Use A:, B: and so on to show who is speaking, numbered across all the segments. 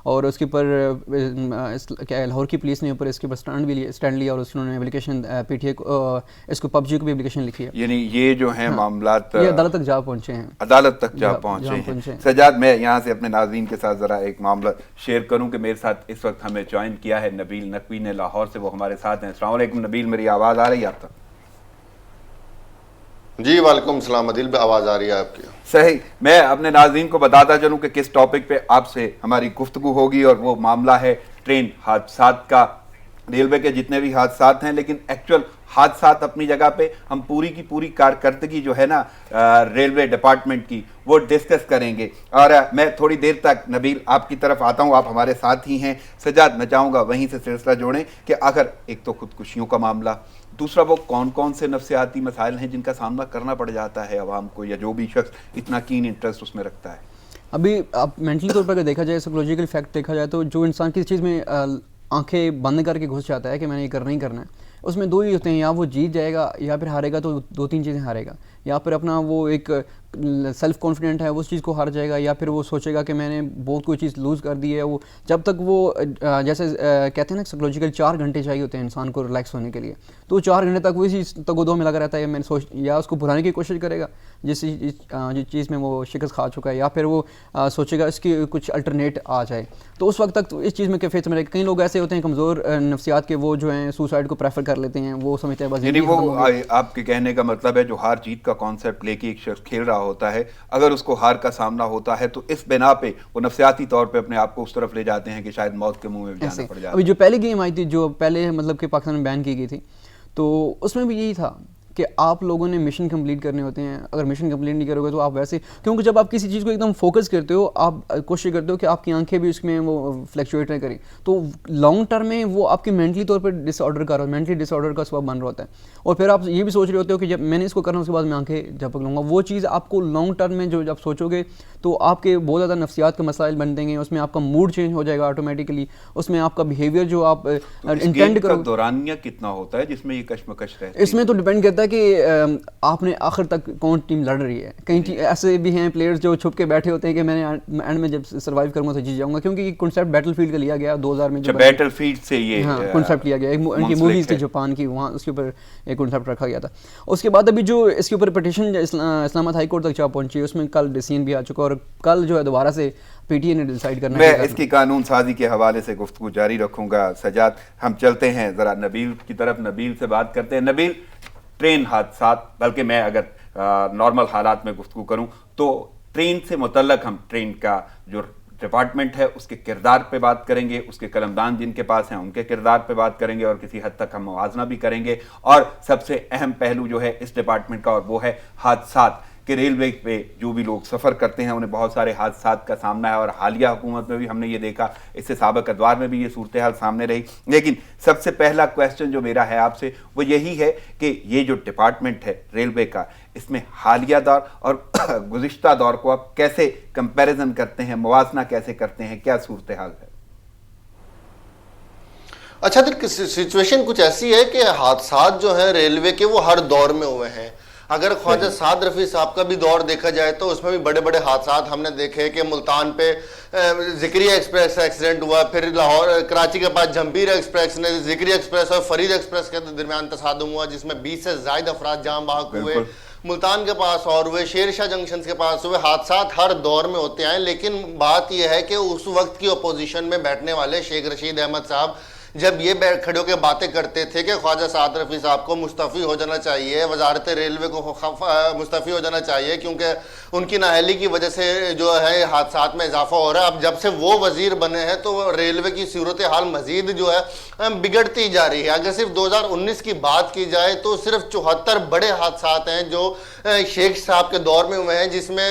A: اور اس کے اوپر کیا لاہور کی پولیس نے اوپر اس کے اوپر اسٹینڈ لیا اور انہوں نے اپلیکیشن پی ٹی اے کو اس کو PUBG کو بھی اپلیکیشن لکھی ہے.
B: یعنی یہ جو ہیں معاملات
A: یہ عدالت تک جا پہنچے ہیں.
B: عدالت تک جا پہنچے ہیں. سجاد میں یہاں سے اپنے ناظرین کے ساتھ ذرا ایک معاملہ شیئر کروں کہ میرے ساتھ اس وقت ہمیں جوائن کیا ہے نبیل نقوی نے لاہور سے, وہ ہمارے ساتھ ہیں. السلام علیکم نبیل, میری آواز آ رہی ہے آپ تک؟
C: جی وعلیکم السلام عدیل, پہ آواز آ رہی ہے آپ کی؟
B: صحیح. میں اپنے ناظرین کو بتاتا چلوں کہ کس ٹاپک پہ آپ سے ہماری گفتگو ہوگی, اور وہ معاملہ ہے ٹرین حادثات کا. ریلوے کے جتنے بھی حادثات ہیں, لیکن ایکچوئل حادثات اپنی جگہ پہ ہم پوری کی پوری کارکردگی جو ہے نا ریلوے ڈپارٹمنٹ کی وہ ڈسکس کریں گے. اور میں تھوڑی دیر تک نبیل آپ کی طرف آتا ہوں, آپ ہمارے ساتھ ہی ہیں. سجاد میں چاہوں گا وہیں سے سلسلہ جوڑیں کہ اگر ایک تو خودکشیوں کا معاملہ, دوسرا وہ کون کون سے نفسیاتی مسائل ہیں جن کا سامنا کرنا پڑ جاتا ہے عوام کو, یا جو بھی شخص اتنا کین انٹرسٹ اس میں رکھتا ہے.
A: ابھی آپ مینٹلی طور پر اگر دیکھا جائے, سائیکولوجیکل فیکٹ دیکھا جائے تو جو انسان کسی چیز میں آنکھیں بند کر کے گھس جاتا ہے کہ میں نے یہ کرنا ہی کرنا ہے, اس میں دو ہی ہوتے ہیں, یا وہ جیت جائے گا یا پھر ہارے گا. تو 2-3 چیزیں ہارے گا, یا پھر اپنا وہ ایک سیلف کانفیڈنٹ ہے اس چیز کو ہار جائے گا, یا پھر وہ سوچے گا کہ میں نے بہت کوئی چیز لوز کر دی ہے. وہ جب تک وہ جیسے کہتے ہیں نا سائیکولوجیکل 4 گھنٹے چاہیے ہوتے ہیں انسان کو ریلیکس ہونے کے لیے, تو 4 گھنٹے تک وہی چیز تگ و دو میں لگا رہتا ہے. میں سوچ یا اس کو بھلانے کی کوشش کرے گا جس چیز میں وہ شکست کھا چکا ہے, یا پھر وہ سوچے گا اس کی کچھ الٹرنیٹ آ جائے. تو اس وقت تک تو اس چیز میں کیفیت میں کئی لوگ ایسے ہوتے ہیں کمزور نفسیات کے, وہ جو ہیں سوسائڈ کو پریفر کر لیتے ہیں. وہ سمجھتے ہیں بس,
B: یعنی وہ آپ کے کہنے کا مطلب ہے جو ہار جیت کا کانسیپٹ لے کے ایک شخص کھیل رہا ہوتا ہے, اگر اس کو ہار کا سامنا ہوتا ہے تو اس بنا پہ وہ نفسیاتی طور پہ اپنے آپ کو اس طرف لے جاتے ہیں کہ شاید موت کے منہ میں جانا پڑ جائے.
A: ابھی جو پہلی گیم آئی تھی, جو پہلے مطلب کہ پاکستان میں بین کی گئی تھی, تو اس میں بھی یہی تھا کہ آپ لوگوں نے مشن کمپلیٹ کرنے ہوتے ہیں. اگر مشن کمپلیٹ نہیں کرو گے تو آپ ویسے, کیونکہ جب آپ کسی چیز کو ایک دم فوکس کرتے ہو, آپ کوشش کرتے ہو کہ آپ کی آنکھیں بھی اس میں وہ فلیکچویٹ نہ کریں, تو لانگ ٹرم میں وہ آپ کی مینٹلی طور پر ڈس آرڈر کر رہا ہے, مینٹلی ڈس آرڈر کا سبب بن رہا ہوتا ہے. اور پھر آپ یہ بھی سوچ رہے ہوتے ہو کہ جب میں نے اس کو کرنا اس کے بعد میں آنکھیں جھپک لوں گا. وہ چیز آپ کو لانگ ٹرم میں جو جب سوچو گے تو آپ کے بہت زیادہ نفسیات کے مسائل بن دیں گے. اس میں آپ کا موڈ چینج ہو جائے گا آٹومیٹکلی, اس میں آپ کا بیہیویئر جو آپ انٹینڈ کرو
B: دورانیہ کتنا ہوتا ہے جس میں یہ کشمکش رہتی ہے.
A: اس میں تو ڈیپینڈ کرتا ہے کہ آپ نے آخر تک کون ٹیم لڑ رہی ہے. کئی ایسے بھی ہیں پلیئرز جو چھپ کے بیٹھے ہوتے ہیں کہ میں نے اینڈ میں جب سروائیو کروں گا تو جیت جاؤں گا, کیونکہ یہ کنسیپٹ بیٹل فیلڈ کا لیا گیا 2000 میں.
B: بیٹل فیلڈ سے یہ
A: کنسیپٹ لیا گیا ان کی موویز کی جاپان کی, وہاں اس کے اوپر ایک کنسیپٹ رکھا گیا تھا. اس کے بعد ابھی جو اس کے اوپر پٹیشن اسلام آباد ہائی کورٹ تک جا پہنچی, اس میں کل ڈیسیژن بھی آ چکا, اور کل جو ہے دوبارہ سے پی ٹی اے نے ڈیسائیڈ کرنا ہے.
B: میں اس کی قانون سازی کے حوالے سے گفتگو جاری رکھوں گا. سجاد ہم چلتے ہیں ذرا نبیل کی طرف, نبیل سے بات کرتے ہیں. نبیل, ٹرین حادثات, بلکہ میں اگر نارمل حالات میں گفتگو کروں تو ٹرین سے متعلق ہم ٹرین کا جو ڈپارٹمنٹ ہے اس کے کردار پہ بات کریں گے, اس کے قلمدان جن کے پاس ہیں ان کے کردار پہ بات کریں گے, اور کسی حد تک ہم موازنہ بھی کریں گے. اور سب سے اہم پہلو جو ہے اس ڈپارٹمنٹ کا, اور وہ ہے حادثات کہ ریلوے پہ جو بھی لوگ سفر کرتے ہیں انہیں بہت سارے حادثات کا سامنا ہے. اور حالیہ حکومت میں بھی ہم نے یہ دیکھا, اس سے سابق ادوار میں بھی یہ صورتحال سامنے رہی. لیکن سب سے پہلا کویسچن جو میرا ہے آپ سے وہ یہی ہے کہ یہ جو ڈپارٹمنٹ ہے ریلوے کا, اس میں حالیہ دور اور گزشتہ دور کو آپ کیسے کمپیریزن کرتے ہیں, موازنہ کیسے کرتے ہیں, کیا صورتحال ہے؟
C: اچھا سچویشن کچھ ایسی ہے کہ حادثات جو ہیں ریلوے کے وہ ہر دور میں ہوئے ہیں. اگر خواجہ سعد رفیع صاحب کا بھی دور دیکھا جائے تو اس میں بھی بڑے بڑے حادثات ہم نے دیکھے کہ ملتان پہ ذکریہ ایکسپریس ایکسیڈنٹ ہوا, پھر لاہور کراچی کے پاس جمبیر ایکسپریس نے ذکریہ ایکسپریس اور فرید ایکسپریس کے درمیان تصادم ہوا جس میں 20 سے زائد افراد جاں بحق ہوئے. ملتان کے پاس اور ہوئے, شیر شاہ جنکشن کے پاس ہوئے. حادثات ہر دور میں ہوتے ہیں, لیکن بات یہ ہے کہ اس وقت کی اپوزیشن میں بیٹھنے والے شیخ رشید احمد صاحب جب یہ کھڑے ہو کے باتیں کرتے تھے کہ خواجہ سعد رفیع صاحب کو مستعفی ہو جانا چاہیے, وزارت ریلوے کو مستعفی ہو جانا چاہیے کیونکہ ان کی نااہلی کی وجہ سے جو ہے حادثات میں اضافہ ہو رہا ہے. اب جب سے وہ وزیر بنے ہیں تو ریلوے کی صورتحال مزید جو ہے بگڑتی جا رہی ہے. اگر صرف 2019 کی بات کی جائے تو صرف 74 بڑے حادثات ہیں جو شیخ صاحب کے دور میں ہوئے ہیں, جس میں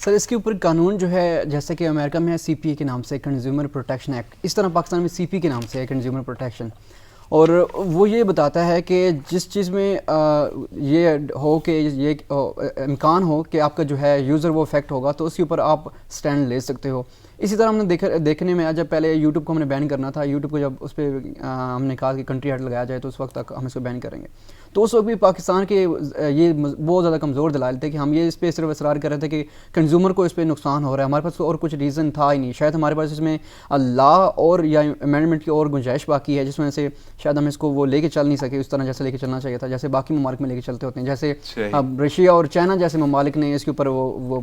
A: سر اس کے اوپر قانون جو ہے جیسے کہ امریکہ میں ہے CPA کے نام سے کنزیومر پروٹیکشن ایکٹ، اس طرح پاکستان میں CP کے نام سے ہے کنزیومر پروٹیکشن، اور وہ یہ بتاتا ہے کہ جس چیز میں یہ ہو کہ یہ امکان ہو کہ آپ کا جو ہے یوزر وہ افیکٹ ہوگا تو اس کے اوپر آپ سٹینڈ لے سکتے ہو. اسی طرح ہم نے دیکھنے میں جب پہلے یوٹیوب کو ہم نے بین کرنا تھا، یوٹیوب کو جب اس پہ ہم نے کہا کہ کنٹری ایڈ لگایا جائے تو اس وقت تک ہم اس کو بین کریں گے، تو اس وقت بھی پاکستان کے یہ بہت زیادہ کمزور دلائل تھے کہ ہم یہ اس پہ صرف اصرار کر رہے تھے کہ کنزیومر کو اس پہ نقصان ہو رہا ہے. ہمارے پاس اور کچھ ریزن تھا ہی نہیں، شاید ہمارے پاس اس میں لا اور یا امینڈمنٹ کی اور گنجائش باقی ہے جس وجہ سے شاید ہم اس کو وہ لے کے چل نہیں سکے اس طرح جیسے لے کے چلنا چاہیے تھا، جیسے باقی ممالک میں لے کے چلتے ہوتے ہیں. جیسے رشیا اور چائنا جیسے ممالک نے اس کے اوپر وہ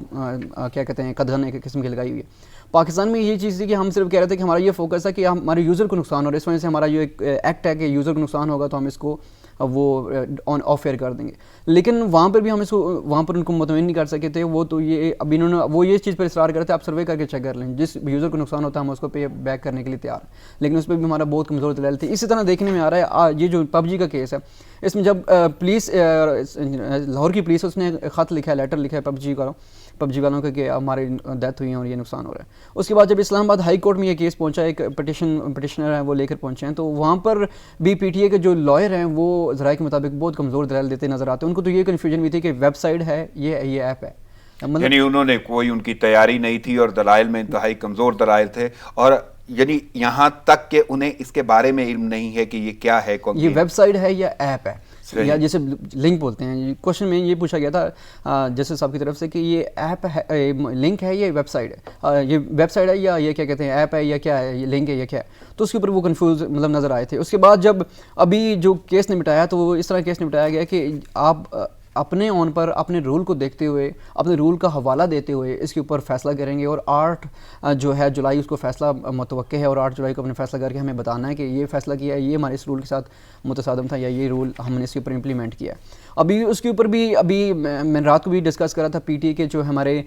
A: کیا کہتے ہیں قدغن ایک قسم کی لگائی ہوئی ہے. پاکستان میں یہ چیز تھی کہ ہم صرف کہہ رہے تھے کہ ہمارا یہ فوکس ہے کہ ہمارے یوزر کو نقصان ہو رہا ہے، اس وجہ سے ہمارا جو ایک ایکٹ ہے کہ یوزر کو نقصان ہوگا تو ہم اس کو وہ آن آف ایئر کر دیں گے. لیکن وہاں پر بھی ہم اس کو وہاں پر ان کو مطمئن نہیں کر سکے تھے. وہ تو یہ اب انہوں نے وہ یہ چیز پر اصرار کرتے آپ سروے کر کے چیک کر لیں، جس یوزر کو نقصان ہوتا ہے ہم اس کو پے بیک کرنے کے لیے تیار ہیں، لیکن اس پہ بھی ہمارا بہت کمزور دلائل تھی. اسی طرح دیکھنے میں آ رہا ہے یہ جو PUBG کا کیس ہے، اس میں جب پولیس لاہور کی پولیس اس نے خط لکھا ہے، لیٹر لکھا ہے PUBG والوں کا کہ ہمارے ڈیتھ ہوئی ہیں اور یہ نقصان ہو رہا ہے. اس کے بعد جب اسلام آباد ہائی کورٹ میں یہ کیس پہنچا، ایک پٹیشنر ہیں وہ لے کر پہنچے ہیں، تو وہاں پر بھی PTA کے جو لائر ہیں وہ ذرائع کے مطابق بہت کمزور دلائل دیتے نظر آتے ہیں. ان کو تو یہ کنفیوژن بھی تھی کہ ویب سائٹ ہے یہ ایپ ہے،
B: یعنی انہوں نے کوئی ان کی تیاری نہیں تھی اور دلائل میں انتہائی کمزور دلائل تھے، اور یعنی یہاں تک کہ انہیں اس کے بارے میں علم نہیں ہے کہ یہ کیا ہے،
A: یہ ویب سائٹ ہے یا ایپ ہے یا جیسے لنک بولتے ہیں. کوشچن میں یہ پوچھا گیا تھا جسٹس صاحب کی طرف سے کہ یہ ایپ ہے، لنک ہے یا ویب سائٹ ہے، یہ ویب سائٹ ہے یا یہ کیا کہتے ہیں ایپ ہے یا کیا ہے، یہ لنک ہے یا کیا ہے. تو اس کے اوپر وہ کنفیوز نظر آئے تھے. اس کے بعد جب ابھی جو کیس نمٹایا تو وہ اس طرح کیس نمٹایا گیا کہ آپ اپنے آن پر اپنے رول کو دیکھتے ہوئے اپنے رول کا حوالہ دیتے ہوئے اس کے اوپر فیصلہ کریں گے، اور 8 جو ہے جولائی اس کو فیصلہ متوقع ہے، اور 8 جولائی کو اپنے فیصلہ کر کے ہمیں بتانا ہے کہ یہ فیصلہ کیا ہے، یہ ہمارے اس رول کے ساتھ متصادم تھا یا یہ رول ہم نے اس کے اوپر امپلیمنٹ کیا. ابھی اس کے اوپر بھی ابھی میں رات کو بھی ڈسکس کر رہا تھا PTA کے جو ہمارے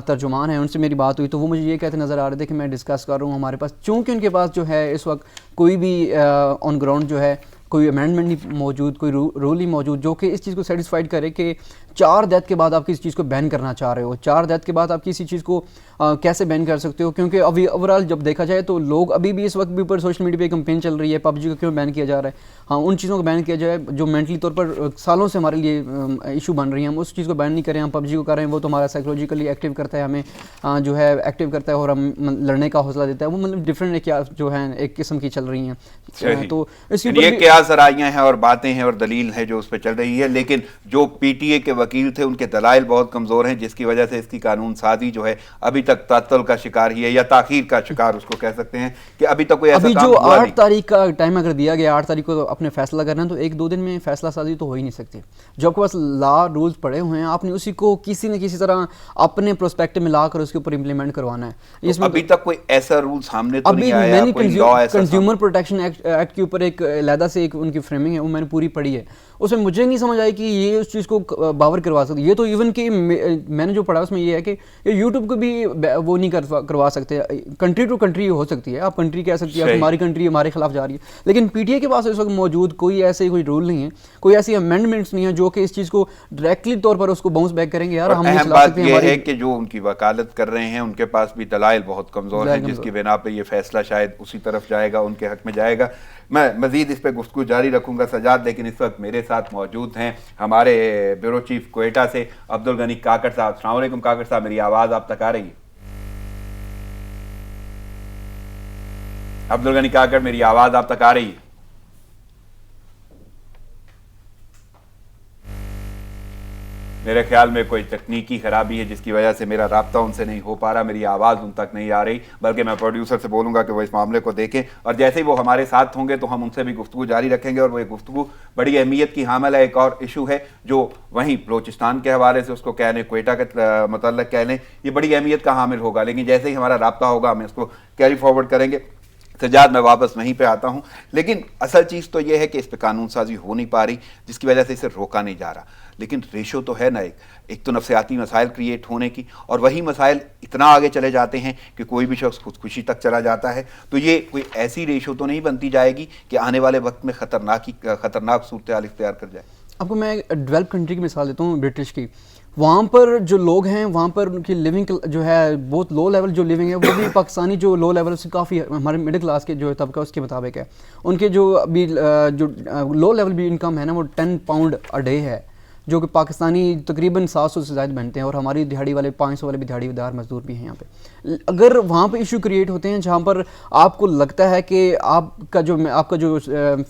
A: ترجمان ہیں ان سے میری بات ہوئی تو وہ مجھے یہ کہتے نظر آ رہے تھے کہ میں ڈسکس کر رہا ہوں ہمارے پاس، چونکہ ان کے پاس جو ہے اس وقت کوئی بھی آن گراؤنڈ جو ہے کوئی امینڈمنٹ نہیں موجود، کوئی رول نہیں موجود جو کہ اس چیز کو سیٹسفائڈ کرے کہ 4 ڈیتھ کے بعد آپ کسی چیز کو بین کرنا چاہ رہے ہو. 4 ڈیتھ کے بعد آپ کسی چیز کو کیسے بین کر سکتے ہو؟ کیونکہ ابھی اوورآل جب دیکھا جائے تو لوگ ابھی بھی اس وقت بھی اوپر سوشل میڈیا پہ کمپین چل رہی ہے PUBG کو کیوں بین کیا جا رہا ہے. ہاں ان چیزوں کو بین کیا جائے جو مینٹلی طور پر سالوں سے ہمارے لیے ایشو بن رہی ہیں، ہم اس چیز کو بین نہیں کریں. ہم PUBG کو کر رہے ہیں، وہ تو ہمارا سائیکولوجیکلی ایکٹیو کرتا ہے، ہمیں جو ہے ایکٹیو کرتا ہے اور ہم لڑنے کا حوصلہ دیتا ہے. وہ مطلب ڈفرینٹ کیا جو ہے ایک قسم کی چل رہی ہیں. تو اس کے
B: یہ کیا ذرائع ہیں اور باتیں ہیں اور دلیل ہے جو اس پہ چل رہی ہے، لیکن جو PTA کے وکیل تھے ان کے دلائل بہت کمزور ہیں، جس کی وجہ سے اس کی قانون سازی جو ہے ابھی تک تعطل کا شکار ہی ہے یا تاخیر کا شکار اس کو کہہ سکتے ہیں کہ ابھی تک کوئی ایسا کام
A: جو
B: ہوا نہیں.
A: 8 تاریخ کا ٹائم اگر دیا گیا 8 تاریخ کو اپنے فیصلہ کرنا ہے تو 1-2 دن میں فیصلہ سازی تو ہو ہی نہیں سکتی. جو آپ کے پاس لا رولز پڑے ہوئے ہیں آپ نے اسی کو کسی نہ کسی طرح اپنے پروسپیکٹو میں لا کر اس کے اوپر امپلیمنٹ کروانا ہے. اس میں
B: ابھی تک کوئی ایسا رول سامنے تو نہیں آیا، کوئی لا ایسا
A: کنزیومر پروٹیکشن ایکٹ کے اوپر ایک علیحدہ سے ایک ان کی فریمنگ ہے وہ میں نے پوری پڑھی ہے. اس میں مجھے نہیں سمجھ آئی کہ یہ اس چیز کو باور کروا سکتے. یہ تو ایون کہ میں نے جو پڑھا اس میں یہ ہے کہ یہ یوٹیوب کو بھی وہ نہیں کروا سکتے. کنٹری ٹو کنٹری ہو سکتی ہے، آپ کنٹری کہہ سکتی ہے ہماری کنٹری ہمارے خلاف جا رہی ہے، لیکن PTA کے پاس اس وقت موجود کوئی ایسے کوئی رول نہیں ہے، کوئی ایسی امینڈمنٹس نہیں ہے جو کہ اس چیز کو ڈائریکٹلی طور پر اس کو باؤنس بیک کریں گے. یار ہم
B: اہم بات یہ ہے کہ جو ان کی وکالت کر رہے ہیں ان کے پاس بھی دلائل بہت کمزور ہیں، جس کی بنا پہ یہ فیصلہ شاید اسی طرف جائے گا، ان کے حق میں جائے گا. میں مزید اس پہ گفتگو جاری رکھوں گا سجاد، لیکن اس وقت میرے ساتھ موجود ہیں ہمارے بیورو چیف کوئٹہ سے عبدالغنی کاکڑ صاحب. السلام علیکم کاکڑ صاحب، میری آواز آپ تک آ رہی ہے؟ عبدالغنی کاکڑ میری آواز آپ تک آ رہی ہے؟ میرے خیال میں کوئی تکنیکی خرابی ہے جس کی وجہ سے میرا رابطہ ان سے نہیں ہو پا رہا، میری آواز ان تک نہیں آ رہی، بلکہ میں پروڈیوسر سے بولوں گا کہ وہ اس معاملے کو دیکھیں، اور جیسے ہی وہ ہمارے ساتھ ہوں گے تو ہم ان سے بھی گفتگو جاری رکھیں گے. اور وہ ایک گفتگو بڑی اہمیت کی حامل ہے. ایک اور ایشو ہے جو وہیں بلوچستان کے حوالے سے اس کو کہہ لیں، کوئٹہ کے متعلق کہہ لیں، یہ بڑی اہمیت کا حامل ہوگا، لیکن جیسے ہی ہمارا رابطہ ہوگا ہم اس کو کیری فارورڈ کریں گے. سجاد میں واپس وہیں پہ آتا ہوں، لیکن اصل چیز تو یہ ہے کہ اس پہ قانون سازی ہو نہیں پا رہی، جس کی وجہ سے اسے روکا نہیں جا رہا. لیکن ریشو تو ہے نا، ایک تو نفسیاتی مسائل کریٹ ہونے کی، اور وہی مسائل اتنا آگے چلے جاتے ہیں کہ کوئی بھی شخص خودکشی تک چلا جاتا ہے. تو یہ کوئی ایسی ریشو تو نہیں بنتی جائے گی کہ آنے والے وقت میں خطرناک صورتحال اختیار کر جائے.
A: آپ کو میں ڈیولپ کنٹری کی مثال دیتا ہوں، برٹش کی. وہاں پر جو لوگ ہیں وہاں پر ان کی لیونگ جو ہے بہت لو لیول جو لیونگ ہے وہ بھی پاکستانی جو لو لیول سے کافی ہمارے مڈل کلاس کے جو طبقہ اس کے مطابق ہے. ان کے جو ابھی جو لو لیول بھی انکم ہے نا وہ 10 پاؤنڈ اے ڈے ہے, جو کہ پاکستانی تقریباً 700 سے زائد بنتے ہیں, اور ہماری دہاڑی والے 500 والے بھی دہاڑی دار مزدور بھی ہیں یہاں پہ. اگر وہاں پہ ایشو کریٹ ہوتے ہیں جہاں پر آپ کو لگتا ہے کہ آپ کا جو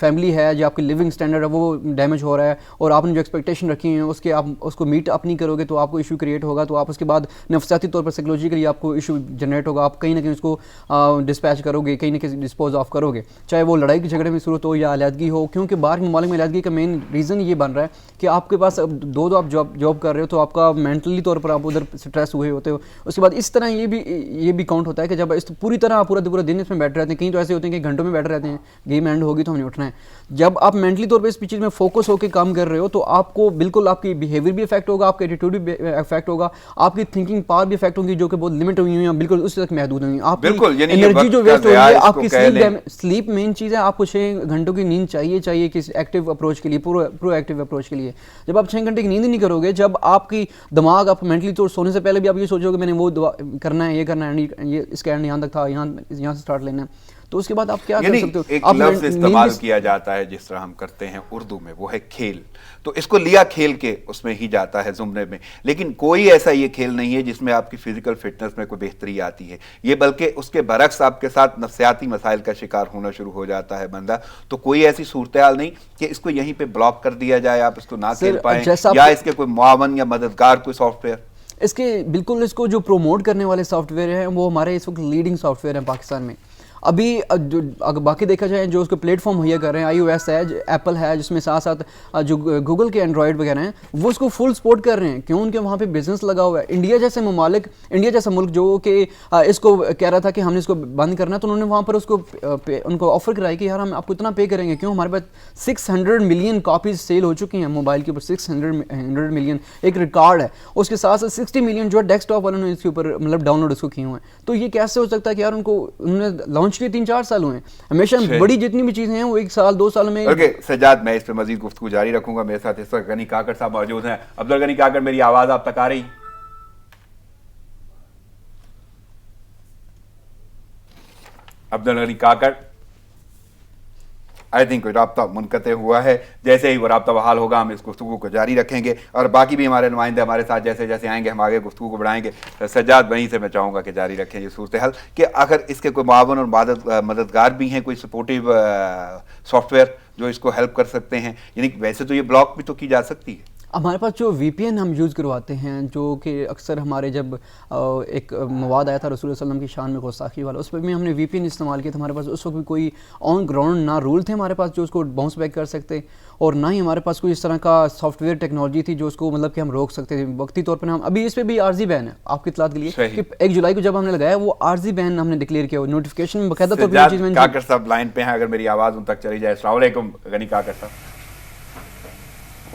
A: فیملی ہے جو آپ کی لیونگ اسٹینڈرڈ ہے وہ ڈیمیج ہو رہا ہے, اور آپ نے جو ایکسپیکٹیشن رکھی ہیں اس کے آپ اس کو میٹ اپ نہیں کرو گے تو آپ کو ایشو کریٹ ہوگا, تو آپ اس کے بعد نفسیاتی طور پر سائیکولوجیکلی آپ کو ایشو جنریٹ ہوگا, آپ کہیں نہ کہیں اس کو ڈسپیچ کرو گے, کہیں نہ کہیں ڈسپوز آف کرو گے, چاہے وہ لڑائی کے جھگڑے میں صورت ہو یا علیحدگی ہو, کیونکہ باہر کے ممالک میں علیحدگی کا مین ریزن یہ بن رہا ہے کہ آپ کے پاس دو آپ جاب کر رہے ہو تو آپ کا مینٹلی طور پر آپ ادھر اسٹریس ہوئے ہوتے ہو. اس کے بعد اس طرح یہ بھی کاؤنٹ ہوتا ہے کہ جب اس پوری طرح پورا دن اس میں بیٹھے رہتے ہیں, کہیں تو ایسے ہوتے ہیں کہ گھنٹوں میں بیٹھے رہتے ہیں, گیم اینڈ ہوگی تو ہم نے اٹھنا ہے. جب آپ مینٹلی طور پہ اس چیز میں فوکس ہو کے کام کر رہے ہو تو آپ کو بالکل آپ کی بیہیویئر بھی افیکٹ ہوگا, آپ کا ایٹیٹیوڈ بھی افیکٹ ہوگا, آپ کی تھنکنگ پاور بھی افیکٹ ہوگی جو کہ بہت لمٹ ہوئی ہیں, بالکل اسی تک محدود ہوئی ہیں. آپ کی انرجی جو ویسٹ ہو رہی ہے, آپ کی سلیپ مین چیز ہے, آپ کو 6 گھنٹوں کی نیند چاہیے کسی ایکٹیو اپروچ کے لیے, پرو ایکٹیو اپروچ کے لیے. جب آپ 6 گھنٹے کی نیند نہیں کرو گے, جب آپ کی دماغ آپ مینٹلی طور سونے سے پہلے بھی آپ یہ سوچو کہ میں نے وہ کرنا ہے, یہ کرنا ہے, یہ اس کا اینڈ یہاں تک تھا, یہاں سے اسٹارٹ لینا ہے, تو اس کے بعد آپ کیا کر سکتے ہو.
B: ایک لفظ استعمال کیا جاتا ہے جس طرح ہم کرتے ہیں اردو میں, وہ ہے کھیل. تو اس کو لیا کھیل کے اس میں ہی جاتا ہے زمرے میں, لیکن کوئی ایسا یہ کھیل نہیں ہے جس میں آپ کی فزیکل فٹنس میں کوئی بہتری آتی ہے. یہ بلکہ اس کے برعکس آپ کے ساتھ نفسیاتی مسائل کا شکار ہونا شروع ہو جاتا ہے بندہ. تو کوئی ایسی صورتحال نہیں کہ اس کو یہیں پہ بلاک کر دیا جائے, آپ اس کو نہ کھیل پائیں, یا اس کے کوئی معاون یا مددگار کوئی سافٹ ویئر.
A: اس کے بالکل اس کو جو پروموٹ کرنے والے سافٹ ویئر ہیں وہ ہمارے اس وقت لیڈنگ سافٹ ویئر ہیں پاکستان میں. ابھی اگر باقی دیکھا جائے جو اس کو پلیٹ فارم مہیا کر رہے ہیں, آئی او ایس ہے, ایپل ہے, جس میں ساتھ ساتھ جو گوگل کے اینڈرائڈ وغیرہ ہیں وہ اس کو فل سپورٹ کر رہے ہیں. کیوں؟ ان کے وہاں پہ بزنس لگا ہوا ہے. انڈیا جیسا ملک جو کہ اس کو کہہ رہا تھا کہ ہم نے اس کو بند کرنا ہے, تو انہوں نے وہاں پر اس کو ان کو آفر کرائی کہ یار ہم آپ کو اتنا پے کریں گے. کیوں؟ ہمارے پاس 600 ملین کاپیز سیل ہو چکی ہیں موبائل کے اوپر, 600 ملین ایک ریکارڈ ہے. اس کے ساتھ 60 ملین جو ہے ڈیسک ٹاپ والوں نے اس کے اوپر مطلب ڈاؤن لوڈ اس کو کیے ہوئے ہیں. تو یہ کیسے ہو سکتا ہے کہ یار انہوں نے لانچ کیے 3-4 سال ہوئے ہیں. ہمیشہ بڑی جتنی بھی چیزیں ہیں وہ 1 سال 2 سال میں.
B: سجاد, میں اس پہ مزید گفتگو جاری رکھوں گا. میرے ساتھ اس وقت غنی کاکڑ صاحب موجود ہیں. عبدالغنی کاکڑ, میری آواز آپ تک آ رہی؟ عبدالغنی کاکڑ, آئی تھنک کوئی رابطہ منقطع ہوا ہے. جیسے ہی وہ رابطہ بحال ہوگا ہم اس گفتگو کو جاری رکھیں گے, اور باقی بھی ہمارے نمائندے ہمارے ساتھ جیسے جیسے آئیں گے ہم آگے گفتگو کو بڑھائیں گے. سجاد, وہیں سے میں چاہوں گا کہ جاری رکھیں یہ صورتحال, کہ اگر اس کے کوئی معاون اور مددگار بھی ہیں, کوئی سپورٹیو سافٹ ویئر جو اس کو ہیلپ کر سکتے ہیں. یعنی ویسے تو یہ بلاک بھی تو کی جا سکتی ہے.
A: ہمارے پاس جو وی پی این ہم یوز کرواتے ہیں, جو کہ اکثر ہمارے جب ایک مواد آیا تھا رسول اللہ علیہ وسلم کی شان میں گستاخی والا, اس پہ بھی ہم نے وی پی این استعمال کیا تھا. ہمارے پاس اس وقت بھی کوئی آن گراؤنڈ نہ رول تھے ہمارے پاس جو اس کو باؤنس بیک کر سکتے, اور نہ ہی ہمارے پاس کوئی اس طرح کا سافٹ ویئر ٹیکنالوجی تھی جو اس کو مطلب کہ ہم روک سکتے تھے وقتی طور پر. ہم ابھی اس پہ بھی عارضی بین ہے آپ کی اطلاعات کے لیے کہ 1 جولائی کو جب ہم نے لگایا وہ عارضی بین ہم نے ڈکلیئر کیا, نوٹیفیکیشن میں باقاعدہ طور پر چیز میں.
B: کاکڑ صاحب لائن پہ ہیں, اگر میری آواز ان تک چلی جائے. السلام علیکم غنی کاکڑ صاحب.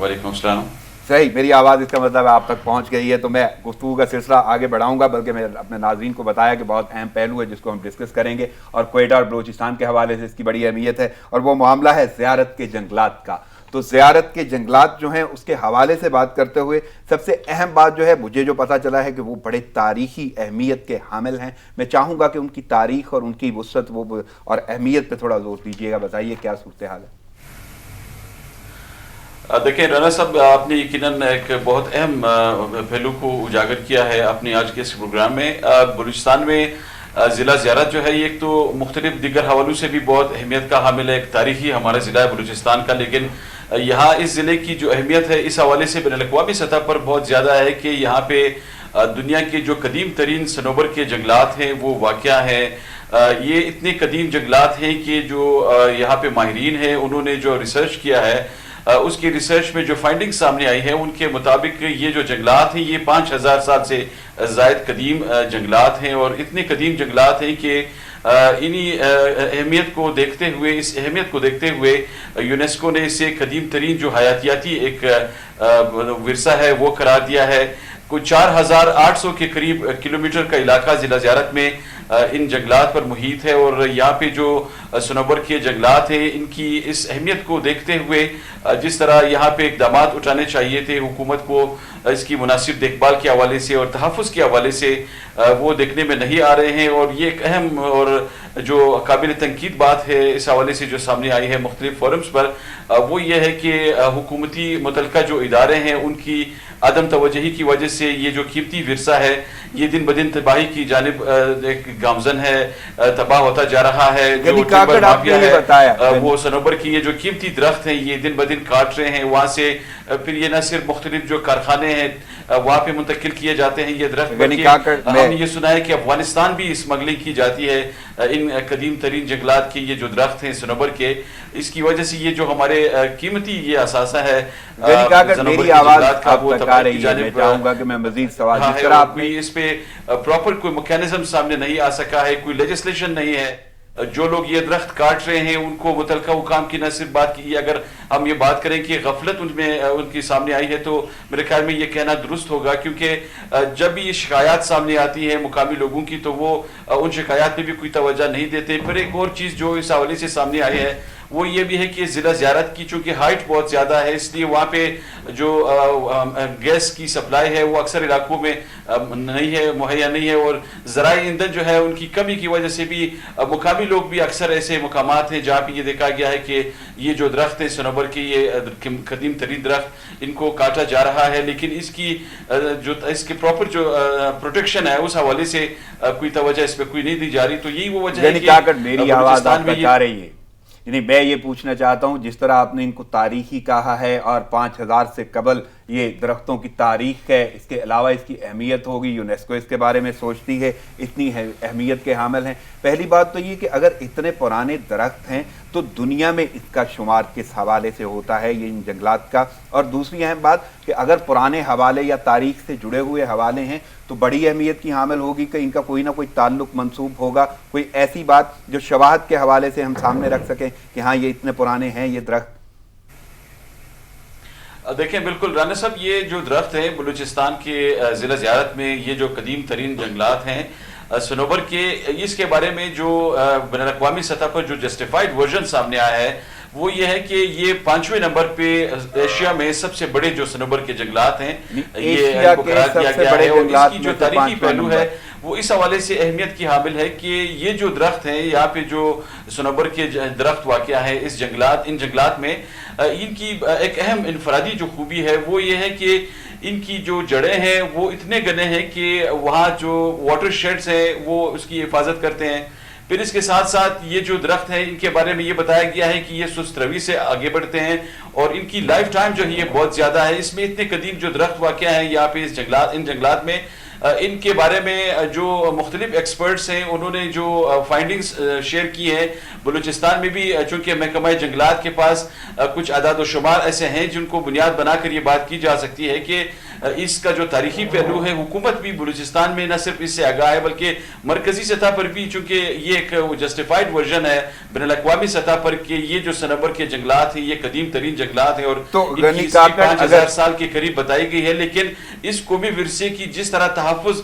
D: وعلیکم السلام.
B: صحیح, میری آواز اس کا مطلب آپ تک پہنچ گئی ہے. تو میں گفتگو کا سلسلہ آگے بڑھاؤں گا, بلکہ میں اپنے ناظرین کو بتایا کہ بہت اہم پہلو ہے جس کو ہم ڈسکس کریں گے, اور کوئٹہ اور بلوچستان کے حوالے سے اس کی بڑی اہمیت ہے, اور وہ معاملہ ہے زیارت کے جنگلات کا. تو زیارت کے جنگلات جو ہیں اس کے حوالے سے بات کرتے ہوئے سب سے اہم بات جو ہے مجھے جو پتہ چلا ہے کہ وہ بڑے تاریخی اہمیت کے حامل ہیں. میں چاہوں گا کہ ان کی تاریخ اور ان کی وسعت اور اہمیت پہ تھوڑا زور دیجیے گا. بتائیے کیا صورتحال ہے.
D: دیکھیں رانا صاحب, آپ نے یقیناً ایک بہت اہم پہلو کو اجاگر کیا ہے اپنے آج کے اس پروگرام میں. بلوچستان میں ضلع زیارت جو ہے یہ ایک تو مختلف دیگر حوالوں سے بھی بہت اہمیت کا حامل ہے, ایک تاریخی ہمارا ضلع ہے بلوچستان کا, لیکن یہاں اس ضلع کی جو اہمیت ہے اس حوالے سے بین الاقوامی سطح پر بہت زیادہ ہے کہ یہاں پہ دنیا کے جو قدیم ترین صنوبر کے جنگلات ہیں وہ واقع ہیں. یہ اتنے قدیم جنگلات ہیں کہ جو یہاں پہ ماہرین ہیں انہوں نے جو ریسرچ کیا ہے, اس کی ریسرچ میں جو فائنڈنگ سامنے آئی ہے ان کے مطابق یہ جو جنگلات ہیں یہ 5000 سال سے زائد قدیم جنگلات ہیں, اور اتنے قدیم جنگلات ہیں کہ انہی اہمیت کو دیکھتے ہوئے, اس اہمیت کو دیکھتے ہوئے یونیسکو نے اسے قدیم ترین جو حیاتیاتی ایک ورثہ ہے وہ قرار دیا ہے. کوئی 4800 کے قریب کلومیٹر کا علاقہ ضلع زیارت میں ان جنگلات پر محیط ہے، اور یہاں پہ جو صنوبر کے جنگلات ہیں ان کی اس اہمیت کو دیکھتے ہوئے جس طرح یہاں پہ اقدامات اٹھانے چاہیے تھے حکومت کو اس کی مناسب دیکھ بھال کے حوالے سے اور تحفظ کے حوالے سے، وہ دیکھنے میں نہیں آ رہے ہیں. اور یہ ایک اہم اور جو قابل تنقید بات ہے اس حوالے سے جو سامنے آئی ہے مختلف فورمز پر، وہ یہ ہے کہ حکومتی متعلقہ جو ادارے ہیں ان کی عدم توجہی کی وجہ سے یہ جو قیمتی ورثہ ہے یہ دن بدن تباہی کی جانب ایک گامزن ہے، تباہ ہوتا جا رہا ہے. جو ٹربل مافیا ہے وہ صنوبر کی یہ جو قیمتی درخت ہیں یہ دن بدن کاٹ رہے ہیں. وہاں سے پھر یہ نہ صرف مختلف جو کارخانے ہیں وہاں پہ منتقل کیے جاتے ہیں یہ درخت، ہم نے یہ سنا ہے کہ افغانستان بھی اسمگلنگ کی جاتی ہے ان قدیم ترین جنگلات کے یہ جو درخت ہیں صنوبر کے. اس کی وجہ سے یہ جو ہمارے قیمتی یہ اثاثہ ہے
B: میری آواز آپ تک آ رہی ہے، میں چاہوں گا کہ میں مزید سوال جس طرح آپ
D: نے اس پہ پراپر کوئی میکینزم سامنے نہیں آ سکا ہے، کوئی لیجسلیشن نہیں ہے. جو لوگ یہ درخت کاٹ رہے ہیں ان کو متعلقہ حکام کی نہ صرف بات کی، اگر ہم یہ بات کریں کہ غفلت ان کی سامنے آئی ہے تو میرے خیال میں یہ کہنا درست ہوگا، کیونکہ جب بھی یہ شکایات سامنے آتی ہے مقامی لوگوں کی تو وہ ان شکایات پہ بھی کوئی توجہ نہیں دیتے. پھر ایک اور چیز جو اس حوالے سے سامنے آئی ہے وہ یہ بھی ہے کہ ضلع زیارت کی چونکہ ہائٹ بہت زیادہ ہے اس لیے وہاں پہ جو گیس کی سپلائی ہے وہ اکثر علاقوں میں نہیں ہے، مہیا نہیں ہے، اور ذرائع ایندھن جو ہے ان کی کمی کی وجہ سے بھی مقامی لوگ بھی اکثر ایسے مقامات ہیں جہاں پہ یہ دیکھا گیا ہے کہ یہ جو درخت ہیں صنوبر کے یہ قدیم ترین درخت ان کو کاٹا جا رہا ہے، لیکن اس کی پراپر جو پروٹیکشن ہے اس حوالے سے کوئی توجہ اس پہ کوئی نہیں دی جا رہی. تو یہی وہ وجہ ہے کہ
B: میری آواز آپ تک آ رہی ہے. یعنی میں یہ پوچھنا چاہتا ہوں جس طرح آپ نے ان کو تاریخی کہا ہے اور 5000 سے قبل یہ درختوں کی تاریخ ہے، اس کے علاوہ اس کی اہمیت ہوگی، یونیسکو اس کے بارے میں سوچتی ہے، اتنی اہمیت کے حامل ہیں. پہلی بات تو یہ کہ اگر اتنے پرانے درخت ہیں تو دنیا میں اس کا شمار کس حوالے سے ہوتا ہے یہ ان جنگلات کا؟ اور دوسری اہم بات کہ اگر پرانے حوالے یا تاریخ سے جڑے ہوئے حوالے ہیں تو بڑی اہمیت کی حامل ہوگی کہ ان کا کوئی نہ کوئی تعلق منسوب ہوگا، کوئی ایسی بات جو شواہد کے حوالے سے ہم سامنے رکھ سکیں کہ ہاں یہ اتنے پرانے ہیں یہ درخت.
D: دیکھیں بالکل رانا صاحب، یہ جو درخت ہیں بلوچستان کے ضلع زیارت میں یہ جو قدیم ترین جنگلات ہیں صنوبر کے، اس کے بارے میں جو بین الاقوامی سطح پر جو جسٹیفائیڈ ورژن سامنے آیا ہے وہ یہ ہے کہ یہ 5ویں نمبر پہ ایشیا میں سب سے بڑے جو صنوبر کے جنگلات ہیں یہ ان کو قرار دیا گیا ہے. اور اس کی جو تاریخی پہلو ہے وہ اس حوالے سے اہمیت کی حامل ہے کہ یہ جو درخت ہیں یہاں پہ جو صنوبر کے درخت واقع ہے ان جنگلات میں ان کی ایک اہم انفرادی جو خوبی ہے وہ یہ ہے کہ ان کی جو جڑیں ہیں وہ اتنے گنے ہیں کہ وہاں جو واٹر شیڈز ہیں وہ اس کی حفاظت کرتے ہیں. پھر اس کے ساتھ ساتھ یہ جو درخت ہیں ان کے بارے میں یہ بتایا گیا ہے کہ یہ سست روی سے آگے بڑھتے ہیں اور ان کی لائف ٹائم جو ہے یہ بہت زیادہ ہے. اس میں اتنے قدیم جو درخت واقع ہیں یہاں پہ ان جنگلات میں، ان کے بارے میں جو مختلف ایکسپرٹس ہیں انہوں نے جو فائنڈنگز شیئر کی ہیں بلوچستان میں بھی، چونکہ محکمہ جنگلات کے پاس کچھ اعداد و شمار ایسے ہیں جن کو بنیاد بنا کر یہ بات کی جا سکتی ہے کہ اس کا جو تاریخی پہلو ہے حکومت بھی بلوچستان میں نہ صرف اس سے آگاہ ہے بلکہ مرکزی سطح پر بھی، چونکہ یہ ایک جسٹیفائیڈ ورژن ہے بین الاقوامی سطح پر کہ یہ جو صنوبر کے جنگلات ہیں یہ قدیم ترین جنگلات ہیں اور ان کی 5000 سال کے قریب بتائی گئی ہے. لیکن اس قومی ورثے کی جس طرح تحفظ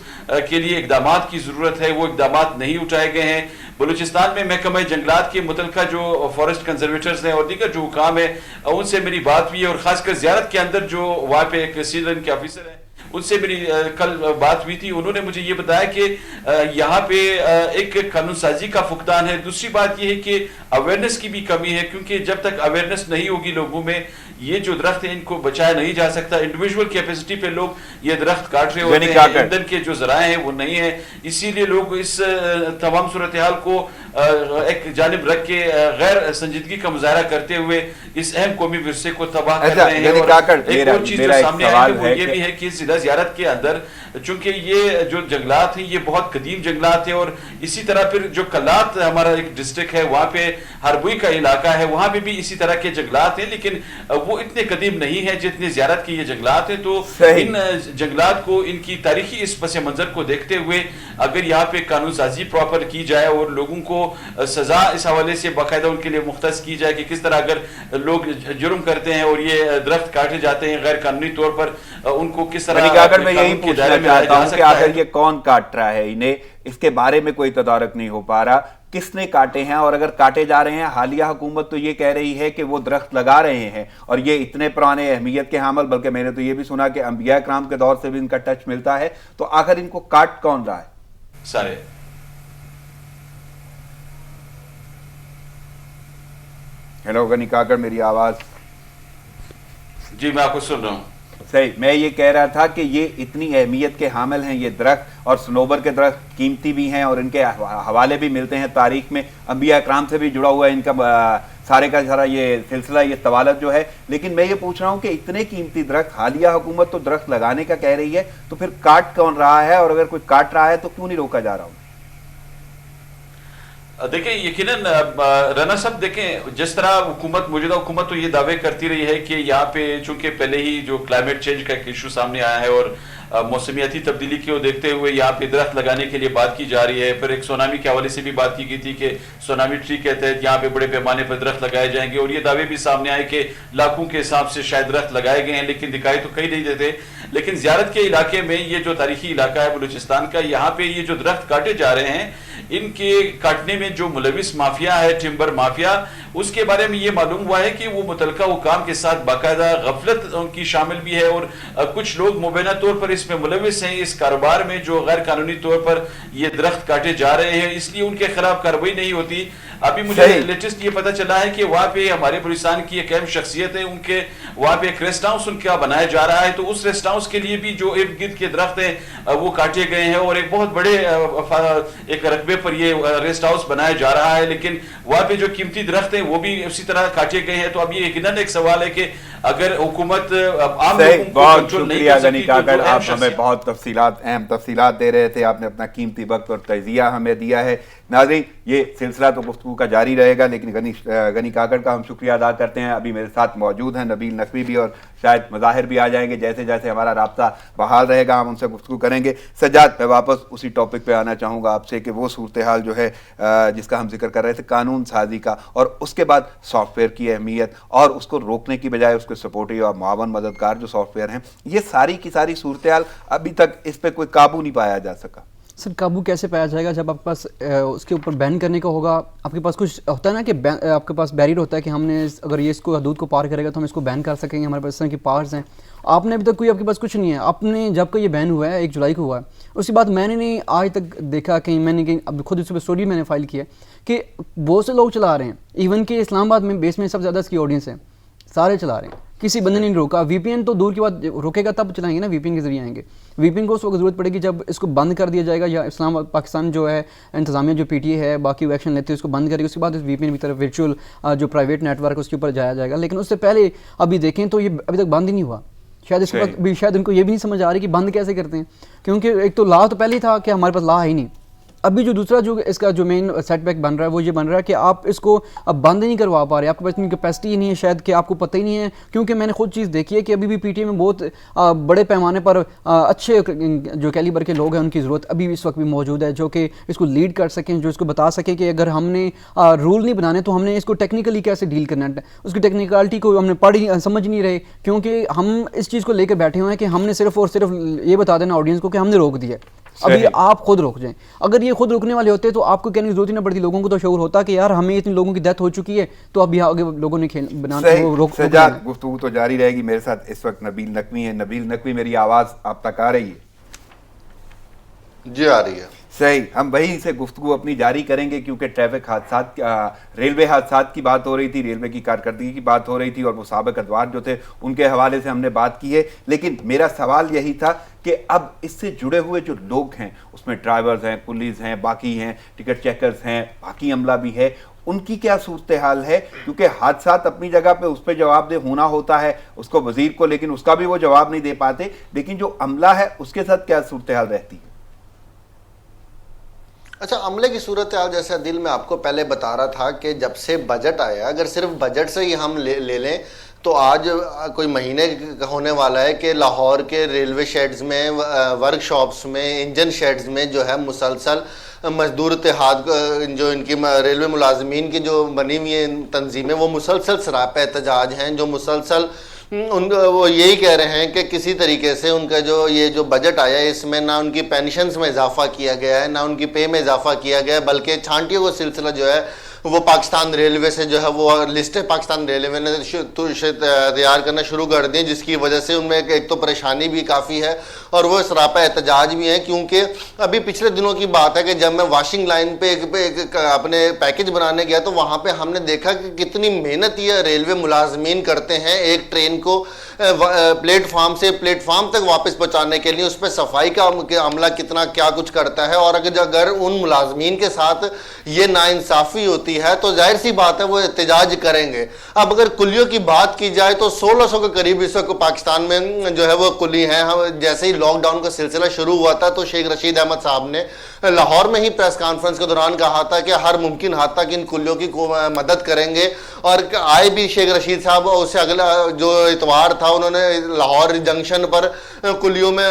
D: کے لیے اقدامات کی ضرورت ہے وہ اقدامات نہیں اٹھائے گئے ہیں. بلوچستان میں محکمہ جنگلات کے متعلقہ جو فارسٹ کنزرویٹرز ہیں اور دیگر جو حکام ہیں ان سے میری بات ہوئی ہے، اور خاص کر زیارت کے اندر جو وہاں پہ ایک سیلن کے آفیسر ہیں ان سے میری کل بات ہوئی تھی. انہوں نے مجھے یہ بتایا کہ یہاں پہ ایک قانون سازی کا فقدان ہے. دوسری بات یہ ہے کہ اویئرنس کی بھی کمی ہے، کیونکہ جب تک اویئرنس نہیں ہوگی لوگوں میں یہ جو درخت ہیں ان کو بچایا نہیں جا سکتا. انڈیویجول کیپیسٹی پہ لوگ یہ درخت کاٹ رہے ہوتے ہیں، ایندھن کے جو ذرائع ہیں وہ نہیں ہیں، اسی لیے لوگ اس تمام صورتحال کو ایک جانب رکھ کے غیر سنجیدگی کا مظاہرہ کرتے ہوئے اس اہم قومی ورثے کو تباہ کر رہے ہیں. اور ایک اور چیز جو سامنے آئی ہے وہ یہ بھی ہے کہ ضلع زیارت کے اندر چونکہ یہ جو جنگلات ہیں یہ بہت قدیم جنگلات ہیں، اور اسی طرح پھر جو کلات ہمارا ایک ڈسٹرکٹ ہے وہاں پہ ہربوئی کا علاقہ ہے وہاں پہ بھی اسی طرح کے جنگلات ہیں، لیکن وہ اتنے قدیم نہیں ہیں جتنے زیارت کے یہ جنگلات ہیں. تو ان جنگلات کو ان کی تاریخی اس پس منظر کو دیکھتے ہوئے اگر یہاں پہ قانون سازی پراپر کی جائے اور لوگوں کو سزا اس حوالے سے باقاعدہ ان کے لیے مختص کی جائے کہ کس طرح اگر لوگ جرم کرتے ہیں اور یہ درخت کاٹے جاتے ہیں غیر قانونی طور پر ان کو کس طرح
B: اگر میں یہی پوچھنا چاہتا ہوں کہ آخر یہ کون کاٹ رہا ہے انہیں، اس کے بارے میں کوئی تدارک نہیں ہو پا رہا، کس نے کاٹے ہیں، اور اگر کاٹے جا رہے ہیں، حالیہ حکومت تو یہ کہہ رہی ہے کہ وہ درخت لگا رہے ہیں اور یہ اتنے پرانے اہمیت کے حامل، بلکہ میں نے تو یہ بھی سنا کہ انبیاء کرام کے دور سے بھی ان کا ٹچ ملتا ہے، تو آخر ان کو کاٹ کون رہا ہے؟
D: سارے
B: ہیلو غنی کاکڑ، میری آواز؟
D: جی میں آپ کو سن رہا ہوں۔
B: صحیح، میں یہ کہہ رہا تھا کہ یہ اتنی اہمیت کے حامل ہیں یہ درخت، اور صنوبر کے درخت قیمتی بھی ہیں اور ان کے حوالے بھی ملتے ہیں تاریخ میں، انبیاء کرام سے بھی جڑا ہوا ہے ان کا سارے کا سارا یہ سلسلہ، یہ توالت جو ہے، لیکن میں یہ پوچھ رہا ہوں کہ اتنے قیمتی درخت، حالیہ حکومت تو درخت لگانے کا کہہ رہی ہے، تو پھر کاٹ کون رہا ہے، اور اگر کوئی کاٹ رہا ہے تو کیوں نہیں روکا جا رہا ہوں؟
D: دیکھیں یقیناً رانا صاحب، دیکھیں جس طرح حکومت، موجودہ حکومت تو یہ دعوے کرتی رہی ہے کہ یہاں پہ چونکہ پہلے ہی جو کلائمیٹ چینج کا ایک ایشو سامنے آیا ہے اور موسمیاتی تبدیلی کو دیکھتے ہوئے یہاں پہ درخت لگانے کے لیے بات کی جا رہی ہے، پھر ایک سونامی کے حوالے سے بھی بات کی گئی تھی کہ سونامی ٹری کے تحت یہاں پہ بڑے پیمانے پر درخت لگائے جائیں گے، اور یہ دعوے بھی سامنے آئے کہ لاکھوں کے حساب سے شاید درخت لگائے گئے ہیں، لیکن دکھائی تو کہیں نہیں دیتے۔ لیکن زیارت کے علاقے میں یہ جو تاریخی علاقہ ہے بلوچستان کا، یہاں پہ یہ جو درخت کاٹے جا رہے ہیں، ان کے کاٹنے میں جو ملوث مافیا ہے، ٹمبر مافیا، اس کے بارے میں یہ معلوم ہوا ہے کہ وہ متعلقہ حکام کے ساتھ باقاعدہ غفلت ان کی شامل بھی ہے، اور کچھ لوگ مبینہ طور پر اس میں ملوث ہیں اس کاروبار میں جو غیر قانونی طور پر یہ درخت کاٹے جا رہے ہیں، اس لیے ان کے خلاف کارروائی نہیں ہوتی۔ ابھی مجھے لیٹسٹ یہ پتہ چلا ہے کہ وہاں پہ ہمارے بلوچستان کی ایک اہم شخصیت ہے، ان کے وہاں پہ ایک ریسٹ ہاؤس ان کا بنایا جا رہا ہے، تو اس ریسٹ ہاؤس کے لیے بھی جو ارد گرد کے درخت ہیں وہ کاٹے گئے ہیں، اور ایک بہت بڑے ایک رقبے پر یہ ریسٹ ہاؤس بنایا جا رہا ہے، لیکن وہاں پہ جو قیمتی درخت ہیں وہ بھی اسی طرح کاٹے گئے ہیں۔ تو اب یہ یقیناً ایک سوال ہے کہ اگر حکومت عام لوگوں کو کنٹرول نہیں کر سکتی،
B: تو آپ ہمیں بہت تفصیلات، اہم تفصیلات دے رہے تھے، آپ نے اپنا قیمتی وقت اور تجزیہ ہمیں دیا ہے۔ ناظرین، یہ سلسلہ تو گفتگو کا جاری رہے گا، لیکن غنی کاکڑ کا ہم شکریہ ادا کرتے ہیں۔ ابھی میرے ساتھ موجود ہیں نبیل نقوی بھی، اور شاید مظاہر بھی آ جائیں گے، جیسے جیسے ہمارا رابطہ بحال رہے گا ہم ان سے گفتگو کریں گے۔ سجاد، میں واپس اسی ٹاپک پہ آنا چاہوں گا آپ سے کہ وہ صورتحال جو ہے جس کا ہم ذکر کر رہے تھے، قانون سازی کا، اور اس کے بعد سافٹ ویئر کی اہمیت، اور اس کو روکنے کی بجائے اس کے سپورٹیو اور معاون مددگار جو سافٹ ویئر ہیں، یہ ساری کی ساری صورتحال ابھی تک اس پہ کوئی قابو نہیں پایا جا سکا۔
A: سر قابو کیسے پایا جائے گا جب آپ کے پاس اس کے اوپر بین کرنے کا ہوگا، آپ کے پاس کچھ ہوتا ہے نا کہ آپ کے پاس بیریئر ہوتا ہے کہ ہم نے اگر یہ اس کو حدود کو پار کرے گا تو ہم اس کو بین کر سکیں گے، ہمارے پاس اس طرح کی پاورز ہیں۔ آپ نے ابھی تک کوئی، آپ کے پاس کچھ نہیں ہے۔ آپ نے جب کہ یہ بین ہوا ہے 1 جولائی کو ہوا ہے، اس کے بعد میں نے نہیں آج تک دیکھا کہیں، میں نے کہیں اب خود اس پہ اسٹوری میں نے فائل کی ہے کہ بہت سے لوگ چلا رہے ہیں، ایون کہ اسلام آباد میں بیس میں سب سے زیادہ اس کی آڈینس ہے، سارے چلا رہے ہیں، کسی بندے نے نہیں روکا۔ وی پی این تو دور کی بات، روکے گا تب چلائیں گے نا، وی پی این کے ذریعے آئیں گے۔ وی پی این کو اس وقت ضرورت پڑے گی جب اس کو بند کر دیا جائے گا، یا اسلام پاکستان جو ہے انتظامیہ جو پی ٹی اے ہے باقی وہ ایکشن لیتے ہیں، اس کو بند کرے گی، اس کے بعد اس وی پی این کی طرف ورچوئل جو پرائیویٹ نیٹ ورک اس کے اوپر جایا جائے گا۔ لیکن اس سے پہلے ابھی دیکھیں تو یہ ابھی تک بند ہی نہیں ہوا۔ شاید اس کے بعد بھی شاید ان کو یہ بھی نہیں سمجھ آ رہی کہ بند کیسے کرتے ہیں، کیونکہ ایک تو لا تو پہلے ہی تھا کہ ہمارے پاس لا ہے ہی نہیں۔ ابھی جو دوسرا جو اس کا جو مین سیٹ بیک بن رہا ہے وہ یہ بن رہا ہے کہ آپ اس کو اب بند نہیں کروا پا رہے، آپ کے پاس اتنی کیپیسٹی نہیں ہے، شاید کہ آپ کو پتہ ہی نہیں ہے، کیونکہ میں نے خود چیز دیکھی ہے کہ ابھی بھی پی ٹی اے میں بہت بڑے پیمانے پر اچھے جو کیلیبر کے لوگ ہیں ان کی ضرورت ابھی اس وقت بھی موجود ہے، جو کہ اس کو لیڈ کر سکیں، جو اس کو بتا سکیں کہ اگر ہم نے رول نہیں بنانے تو ہم نے اس کو ٹیکنیکلی کیسے ڈیل کرنا ہے، اس کی ٹیکنیکلٹی کو ہم نے پڑھی سمجھ نہیں رہے، کیونکہ ہم اس چیز کو لے کے بیٹھے ہوئے ہیں کہ ہم نے صرف اور صرف یہ بتا دینا آڈینس کو کہ ہم نے روک دیا۔ ابھی آپ خود روک جائیں، اگر یہ خود روکنے والے ہوتے تو آپ کو کہنے کی ضرورت ہی نہ پڑتی، لوگوں کو تو شعور ہوتا کہ یار ہمیں اتنے لوگوں کی ڈیتھ ہو چکی ہے تو اب یہاں آگے لوگوں نے
B: سجاد، گفتگو تو جاری رہے گی۔ میرے ساتھ اس وقت نبیل نقوی ہیں۔ نبیل نقوی، میری آواز آپ تک آ رہی ہے؟
C: جی آ رہی ہے۔
B: صحیح، ہم وہیں سے گفتگو اپنی جاری کریں گے، کیونکہ ٹریفک حادثات، ریلوے حادثات کی بات ہو رہی تھی، ریلوے کی کارکردگی کی بات ہو رہی تھی، اور وہ سابق ادوار جو تھے ان کے حوالے سے ہم نے بات کی ہے۔ لیکن میرا سوال یہی تھا کہ اب اس سے جڑے ہوئے جو لوگ ہیں، اس میں ڈرائیورز ہیں، پولیس ہیں، باقی ہیں، ٹکٹ چیکرز ہیں، باقی عملہ بھی ہے، ان کی کیا صورتحال ہے؟ کیونکہ حادثات اپنی جگہ پہ اس پہ جواب دہ ہونا ہوتا ہے اس کو، وزیر کو، لیکن اس کا بھی وہ جواب نہیں دے پاتے، لیکن جو عملہ ہے اس کے ساتھ کیا صورتحال رہتی ہے؟
C: اچھا، عملے کی صورتحال جیسے عادل میں آپ کو پہلے بتا رہا تھا کہ جب سے بجٹ آیا، اگر صرف بجٹ سے ہی ہم لے لیں تو آج کوئی مہینے ہونے والا ہے کہ لاہور کے ریلوے شیڈز میں، ورک شاپس میں، انجن شیڈز میں جو ہے مسلسل مزدور اتحاد جو ان کی ریلوے ملازمین کی جو بنی ہوئی تنظیمیں وہ مسلسل سراپا احتجاج ہیں، جو مسلسل وہ یہی کہہ رہے ہیں کہ کسی طریقے سے ان کا یہ جو بجٹ آیا ہے اس میں نہ ان کی پینشنز میں اضافہ کیا گیا ہے، نہ ان کی پے میں اضافہ کیا گیا ہے، بلکہ چھانٹیوں کا سلسلہ جو ہے وہ پاکستان ریلوے سے جو ہے وہ لسٹیں پاکستان ریلوے نے تیار کرنا شروع کر دی، جس کی وجہ سے ان میں ایک تو پریشانی بھی کافی ہے اور وہ سراپا احتجاج بھی ہیں، کیونکہ ابھی پچھلے دنوں کی بات ہے کہ جب میں واشنگ لائن پہ اپنے پیکج بنانے گیا تو وہاں پہ ہم نے دیکھا کہ کتنی محنت یہ ریلوے ملازمین کرتے ہیں ایک ٹرین کو پلیٹ فارم سے پلیٹ فارم تک واپس پہنچانے کے لیے، اس پہ صفائی کا عملہ کتنا کیا کچھ کرتا ہے، اور اگر ان ملازمین کے ساتھ یہ ناانصافی ہوتی ہے تو ظاہر سی بات ہے وہ احتجاج کریں گے۔ اب اگر کلیوں کی بات کی جائے تو 1600 کے قریب اس وقت پاکستان میں جو ہے وہ کلی ہیں۔ جیسے ہی لاک ڈاؤن کا سلسلہ شروع ہوا تھا تو شیخ رشید احمد صاحب نے لاہور میں ہی پریس کانفرنس کے دوران کہا تھا کہ ہر ممکن حد تک ان کلیوں کی مدد کریں گے، اور آئے بھی شیخ رشید صاحب، اس سے اگلا جو اتوار تھا انہوں نے لاہور جنکشن پر کلیوں میں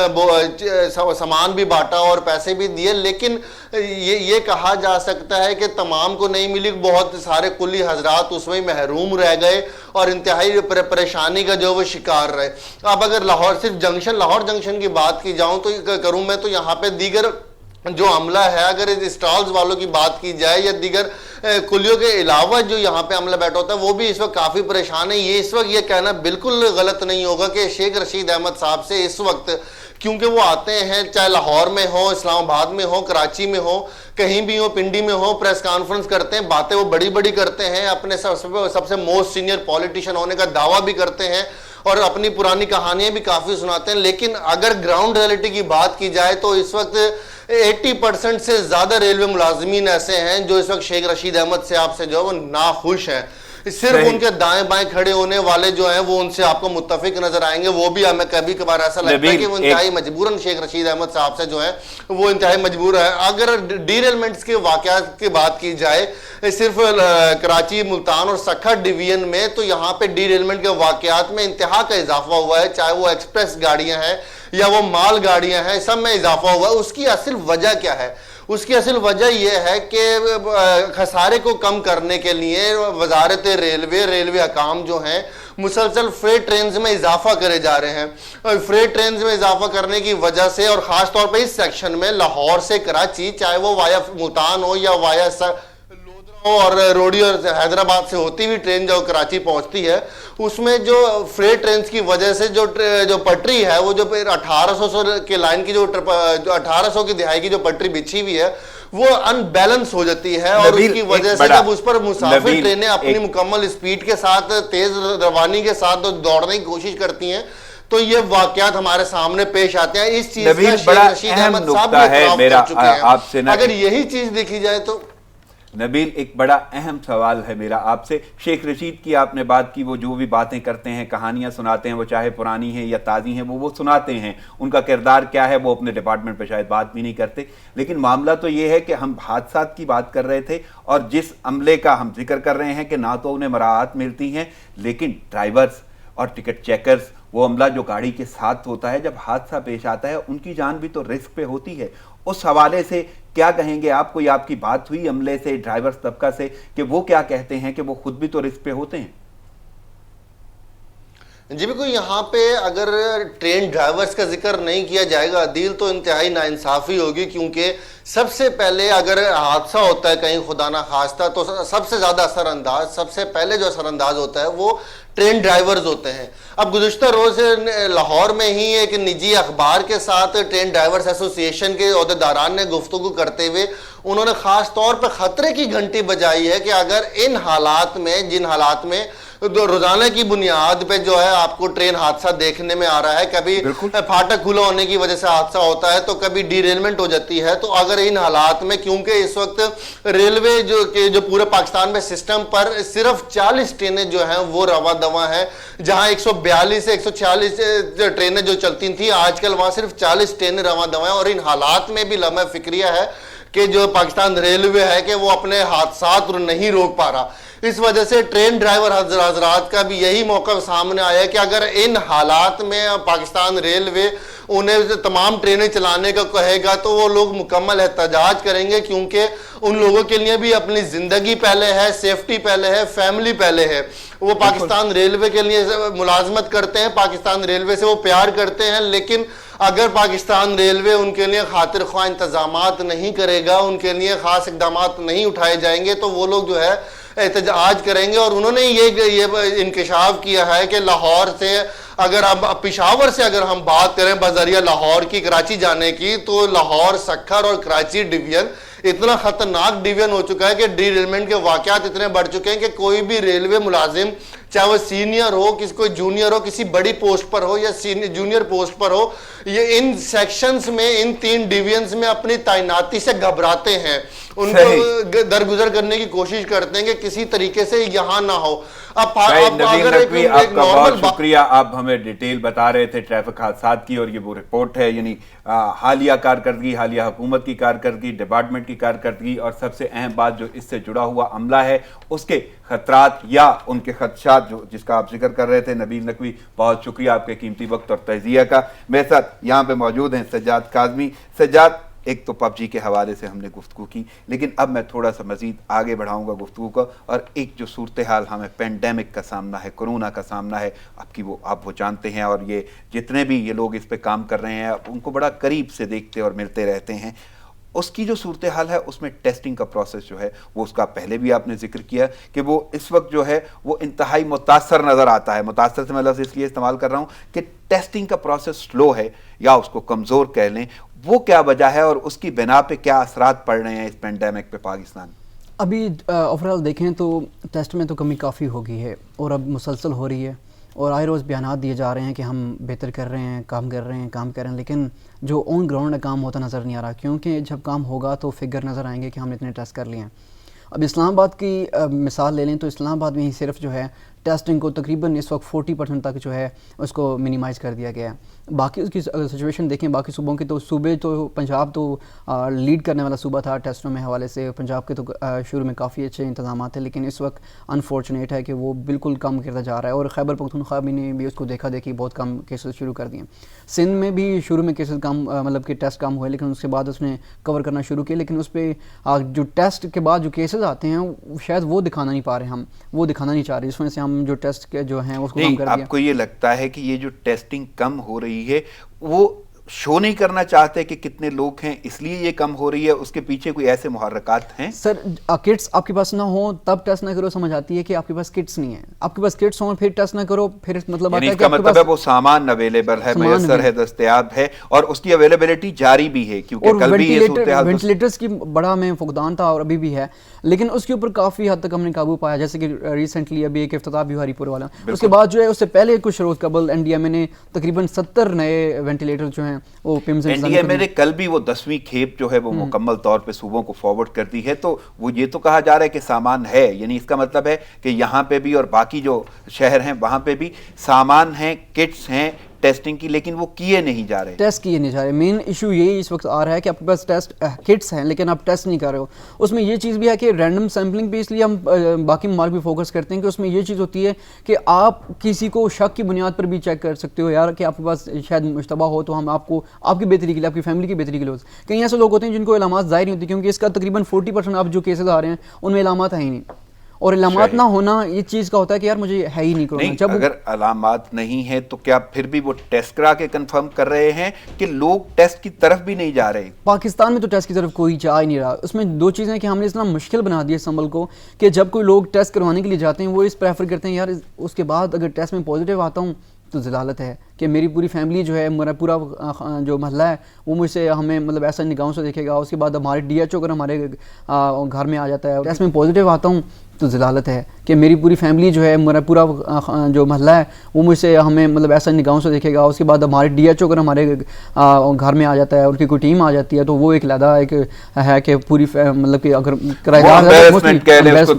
C: سامان بھی بانٹا اور پیسے بھی دیے، لیکن یہ کہا جا سکتا ہے کہ تمام کو نہیں ملی، بہت سارے کلی حضرات اس میں محروم رہ گئے اور انتہائی پریشانی کا جو وہ شکار رہے۔ اب اگر صرف لاہور جنکشن کی بات کی جاؤں تو کروں میں تو یہاں پہ دیگر جو عملہ ہے، اگر اسٹالز والوں کی بات کی جائے یا دیگر کلیوں کے علاوہ جو یہاں پہ عملہ بیٹھا ہوتا ہے وہ بھی اس وقت کافی پریشان ہے۔ یہ اس وقت یہ کہنا بالکل غلط نہیں ہوگا کہ شیخ رشید احمد صاحب سے اس وقت، کیونکہ وہ آتے ہیں چاہے لاہور میں ہو، اسلام آباد میں ہو، کراچی میں ہو، کہیں بھی ہو، پنڈی میں ہو، پریس کانفرنس کرتے ہیں، باتیں وہ بڑی بڑی کرتے ہیں، اپنے سب سے موسٹ سینئر پولیٹیشین ہونے کا دعویٰ بھی کرتے ہیں اور اپنی پرانی کہانیاں بھی کافی سناتے ہیں، لیکن اگر گراؤنڈ ریئلٹی کی بات کی جائے تو اس وقت 80% سے زیادہ ریلوے ملازمین ایسے ہیں جو اس وقت شیخ رشید احمد صاحب سے جو ہے وہ ناخوش ہیں۔ صرف ان کے دائیں بائیں کھڑے ہونے والے جو ہیں وہ ان سے آپ کو متفق نظر آئیں گے، وہ بھی ہمیں کبھی کبھار ایسا لگتا ہے کہ وہ انتہائی مجبوراً شیخ رشید احمد صاحب سے جو ہے وہ انتہائی مجبور ہے۔ اگر ڈیریلمنٹس کے واقعات کی بات کی جائے صرف کراچی، ملتان اور سکھر ڈویژن میں، تو یہاں پہ ڈیریلمنٹ کے واقعات میں انتہا کا اضافہ ہوا ہے، چاہے وہ ایکسپریس گاڑیاں ہیں یا وہ مال گاڑیاں ہیں، سب میں اضافہ ہوا ہے۔ اس کی اصل وجہ کیا ہے؟ اس کی اصل وجہ یہ ہے کہ خسارے کو کم کرنے کے لیے وزارت ریلوے حکام جو ہیں مسلسل فریٹ ٹرینز میں اضافہ کرے جا رہے ہیں۔ فریٹ ٹرینز میں اضافہ کرنے کی وجہ سے، اور خاص طور پہ اس سیکشن میں لاہور سے کراچی، چاہے وہ وایا ملتان ہو یا وایا اور روڑی اور حیدرآباد سے ہوتی ہوئی ٹرین جو کراچی پہنچتی ہے، اس میں جو فریٹ ٹرینز کی وجہ سے جو پٹری ہے وہ جو 1800 کے لائن کی جو 1800 کی دہائی کی جو پٹری بچھی ہوئی ہے وہ ان بیلنس ہو جاتی ہے، اور اس کی وجہ سے جب اس پر مسافر ٹرینیں اپنی مکمل سپیڈ کے ساتھ، تیز روانی کے ساتھ دوڑنے کی کوشش کرتی ہیں تو یہ واقعات ہمارے سامنے پیش آتے ہیں۔ اس چیز کا شیخ رشید احمد صاحب بھی اعتراف کر چکے ہیں۔ اگر یہی چیز دیکھی جائے تو
B: نبیل، ایک بڑا اہم سوال ہے میرا آپ سے۔ شیخ رشید کی آپ نے بات کی، وہ جو بھی باتیں کرتے ہیں، کہانیاں سناتے ہیں، وہ چاہے پرانی ہیں یا تازی ہیں، وہ سناتے ہیں، ان کا کردار کیا ہے وہ اپنے ڈپارٹمنٹ پہ شاید بات بھی نہیں کرتے، لیکن معاملہ تو یہ ہے کہ ہم حادثات کی بات کر رہے تھے اور جس عملے کا ہم ذکر کر رہے ہیں کہ نہ تو انہیں مراعات ملتی ہیں، لیکن ڈرائیورز اور ٹکٹ چیکرز، وہ عملہ جو گاڑی کے ساتھ ہوتا ہے، جب حادثہ پیش آتا ہے ان کی جان بھی تو رسک پہ ہوتی ہے۔ اس حوالے سے کیا کہیں گے آپ؟ کوئی آپ کی بات ہوئی عملے سے، ڈرائیورز طبقہ سے، کہ وہ کیا کہتے ہیں کہ وہ خود بھی تو رسک پہ ہوتے ہیں؟
C: جی بالکل، یہاں پہ اگر ٹرین ڈرائیورز کا ذکر نہیں کیا جائے گا عدیل تو انتہائی ناانصافی ہوگی، کیونکہ سب سے پہلے اگر حادثہ ہوتا ہے کہیں خدا نہ خواستہ تو سب سے زیادہ سب سے پہلے جو اثر انداز ہوتا ہے وہ ٹرین ڈرائیورز ہوتے ہیں۔ اب گزشتہ روز لاہور میں ہی ایک نجی اخبار کے ساتھ ٹرین ڈرائیورز ایسوسی ایشن کے عہدیداران نے گفتگو کرتے ہوئے انہوں نے خاص طور پہ خطرے کی گھنٹی بجائی ہے کہ اگر ان حالات میں، جن حالات میں روزانہ کی بنیاد پہ جو ہے آپ کو ٹرین حادثہ دیکھنے میں آ رہا ہے، کبھی پھاٹک کھلا ہونے کی وجہ سے حادثہ ہوتا ہے تو کبھی ڈیریلمنٹ ہو جاتی ہے، تو اگر ان حالات میں، کیونکہ اس وقت ریلوے جو پورے پاکستان میں سسٹم پر صرف 40 ٹرینیں جو ہیں وہ رواں دواں ہیں، جہاں 142 سے 146 ٹرینیں جو چلتی تھیں آج کل وہاں صرف 40 ٹرینیں رواں دواں ہیں، اور ان حالات میں بھی لمحہ فکریہ ہے کہ جو پاکستان ریلوے ہے کہ وہ اپنے حادثات نہیں روک پا رہا۔ اس وجہ سے ٹرین ڈرائیور حضرات کا بھی یہی موقع سامنے آیا ہے کہ اگر ان حالات میں پاکستان ریلوے انہیں تمام ٹرینیں چلانے کا کہے گا تو وہ لوگ مکمل احتجاج کریں گے، کیونکہ ان لوگوں کے لیے بھی اپنی زندگی پہلے ہے، سیفٹی پہلے ہے، فیملی پہلے ہے. وہ پاکستان ریلوے کے لیے ملازمت کرتے ہیں، پاکستان ریلوے سے وہ پیار کرتے ہیں، لیکن اگر پاکستان ریلوے ان کے لیے خاطر خواہ انتظامات نہیں کرے گا، ان کے لیے خاص اقدامات نہیں اٹھائے جائیں گے تو وہ لوگ جو ہے احتجاج کریں گے. اور انہوں نے یہ انکشاف کیا ہے کہ لاہور سے اگر اب پشاور سے اگر ہم بات کریں بذریعہ لاہور کی کراچی جانے کی، تو لاہور سکھر اور کراچی ڈویژن اتنا خطرناک ڈویژن ہو چکا ہے کہ ڈی ریلمنٹ کے واقعات اتنے بڑھ چکے ہیں کہ کوئی بھی ریلوے ملازم چاہے وہ سینئر ہو، کسی کوئی جونیئر ہو، کسی بڑی پوسٹ پر ہو یا جونیئر پوسٹ پر ہو، یہ ان سیکشنز میں، ان 3 ڈویژنز میں اپنی تعیناتی سے گھبراتے ہیں، ان کو درگزر کرنے کی کوشش کرتے ہیں کہ کسی طریقے سے یہاں نہ ہو. اب
B: نبیل نقوی آپ کا بہت شکریہ، آپ ہمیں ڈیٹیل بتا رہے تھے ٹریفک حادثات کی، اور یہ وہ رپورٹ ہے، یعنی حالیہ کارکردگی، حالیہ حکومت کی کارکردگی، ڈپارٹمنٹ کی کارکردگی، اور سب سے اہم بات جو اس سے جڑا ہوا عملہ ہے اس کے خطرات یا ان کے خدشات جس کا آپ ذکر کر رہے تھے. نبیل نقوی بہت شکریہ آپ کے قیمتی وقت اور تجزیہ کا. میرے ساتھ یہاں پہ موجود ہیں سجاد کاظمی. سجاد، ایک تو پب جی کے حوالے سے ہم نے گفتگو کی، لیکن اب میں تھوڑا سا مزید آگے بڑھاؤں گا گفتگو کو، اور ایک جو صورتحال ہمیں پینڈیمک کا سامنا ہے، کرونا کا سامنا ہے، آپ وہ جانتے ہیں، اور یہ جتنے بھی یہ لوگ اس پہ کام کر رہے ہیں ان کو بڑا قریب سے دیکھتے اور ملتے رہتے ہیں. اس کی جو صورتحال ہے اس میں ٹیسٹنگ کا پروسیس جو ہے وہ، اس کا پہلے بھی آپ نے ذکر کیا کہ وہ اس وقت جو ہے وہ انتہائی متاثر نظر آتا ہے. متاثر سے میں لفظ اس لیے استعمال کر رہا ہوں کہ ٹیسٹنگ کا پروسیس سلو ہے یا اس کو کمزور کہہ لیں. وہ کیا وجہ ہے اور اس کی بنا پہ کیا اثرات پڑ رہے ہیں اس پینڈیمک پہ پاکستان؟
A: ابھی اوورال دیکھیں تو ٹیسٹ میں تو کمی کافی ہو گئی ہے، اور اب مسلسل ہو رہی ہے، اور آئے روز بیانات دیے جا رہے ہیں کہ ہم بہتر کر رہے ہیں، کام کر رہے ہیں، لیکن جو آن گراؤنڈ کام ہوتا نظر نہیں آ رہا، کیونکہ جب کام ہوگا تو فگر نظر آئیں گے کہ ہم نے اتنے ٹیسٹ کر لیے ہیں. اب اسلام آباد کی مثال لے لیں تو اسلام آباد میں ہی صرف جو ہے ٹیسٹنگ کو تقریباً اس وقت 40% تک جو ہے اس کو منیمائز کر دیا گیا ہے. باقی اس کی اگر سچویشن دیکھیں باقی صوبوں کی، تو صوبے تو پنجاب تو لیڈ کرنے والا صوبہ تھا ٹیسٹوں میں حوالے سے. پنجاب کے تو شروع میں کافی اچھے انتظامات تھے، لیکن اس وقت انفارچونیٹ ہے کہ وہ بالکل کم کرتا جا رہا ہے، اور خیبر پختونخوا نے بھی اس کو دیکھا دیکھی بہت کم کیسز شروع کر دیے. سندھ میں بھی شروع میں کیسز کم، مطلب کہ ٹیسٹ کم ہوئے، لیکن اس کے بعد اس نے کور کرنا شروع کیا. لیکن اس پہ جو ٹیسٹ کے بعد جو کیسز آتے ہیں شاید وہ دکھانا نہیں پا رہے، ہم وہ دکھانا نہیں چاہ رہے، اس وجہ سے ہم جو ٹیسٹ کے جو ہیں اس کو کم کر دیا.
B: آپ کو یہ لگتا ہے کہ یہ جو ٹیسٹنگ کم ہو رہی ہے وہ شو نہیں کرنا چاہتے کہ کتنے لوگ ہیں اس لیے یہ کم ہو رہی ہے؟ اس کے پیچھے کوئی ایسے محرکات ہیں؟
A: سر کٹس آپ کے پاس نہ ہوں تب ٹیسٹ نہ کرو، سمجھ آتی ہے کہ آپ کے پاس کٹس نہیں ہیں. آپ کے پاس کٹس ہوں پھر ٹیسٹ نہ کرو، پھر مطلب آتا ہے کہ
B: مطلب ہے وہ سامان اویلیبل ہے، میسر ہے، دستیاب ہے، اور اس کی اویلیبلٹی جاری بھی ہے، کیونکہ کل بھی یہ صورتحال
A: وینٹیلیٹرز کی بڑا ہمیں فقدان تھا اور ابھی بھی ہے، لیکن اس کے اوپر کافی حد تک ہم نے قابو پایا. جیسے کہ ریسنٹلی ابھی ایک افتتاح بھی ہوا ہری پور والا، اس کے بعد جو ہے اس سے پہلے کچھ روز قبل این ڈی ایم اے نے تقریباً 70 نئے وینٹیلیٹر جو ہیں وہ پیمز
B: میرے کل بھی وہ 10ویں کھیپ جو ہے وہ مکمل طور پہ صوبوں کو فارورڈ کر دی ہے. تو وہ یہ تو کہا جا رہا ہے کہ سامان ہے، یعنی اس کا مطلب ہے کہ یہاں پہ بھی اور باقی جو شہر ہیں وہاں پہ بھی سامان ہیں، کٹس ہیں ٹیسٹنگ کی، لیکن وہ کیے نہیں جا رہے.
A: ٹیسٹ کیے نہیں جا رہے. مین ایشو یہی اس وقت آ رہا ہے کہ آپ کے پاس ٹیسٹ کٹس ہیں لیکن آپ ٹیسٹ نہیں کر رہے ہو. اس میں یہ چیز بھی ہے کہ رینڈم سیمپلنگ پہ اس لیے ہم باقی ممالک بھی فوکس کرتے ہیں کہ اس میں یہ چیز ہوتی ہے کہ آپ کسی کو شک کی بنیاد پر بھی چیک کر سکتے ہو یار کہ آپ کے پاس شاید مشتبہ ہو، تو ہم آپ کو آپ کی بہتری کے لیے، آپ کی فیملی کی بہتری کے لیے. کئی ایسے لوگ ہوتے ہیں جن کو علامات ظاہر نہیں ہوتی، کیونکہ اس کا تقریباً 40% آپ جو کیسز آ رہے ہیں ان میں علامات ہیں ہی نہیں، اور علامات نہ ہونا یہ چیز کا ہوتا ہے کہ یار مجھے ہے ہی نہیں کرونا. جب
B: اگر علامات نہیں ہیں تو کیا پھر بھی وہ ٹیسٹ کرا کے کنفرم کر رہے ہیں کہ لوگ ٹیسٹ کی طرف بھی نہیں جا رہے؟
A: پاکستان میں تو ٹیسٹ کی طرف کوئی جا ہی نہیں رہا. اس میں 2 چیزیں کہ ہم نے اتنا مشکل بنا دیا اس عمل کو کہ جب کوئی لوگ ٹیسٹ کروانے کے لیے جاتے ہیں وہ اس پریفر کرتے ہیں یار اس کے بعد اگر ٹیسٹ میں پازیٹیو آتا ہوں تو ضلالت ہے کہ میری پوری فیملی جو ہے، میرا پورا جو محلہ ہے وہ مجھ سے ہمیں مطلب ایسا نگاہوں سے دیکھے گا. اس کے بعد ہمارے ڈی ایچ او اگر ہمارے گھر میں آ جاتا ہے ٹیسٹ میں پازیٹیو آتا ہوں تو ضلالت ہے کہ میری پوری فیملی جو ہے، میرا پورا جو محلہ ہے وہ مجھ سے ہمیں مطلب ایسا نگاہوں سے دیکھے گا. اس کے بعد ہمارے ڈی ایچ او اگر ہمارے گھر میں آ جاتا ہے، ان کی کوئی ٹیم آ جاتی ہے تو وہ ایک علیحدہ ایک ہے کہ پوری مطلب کہ اگر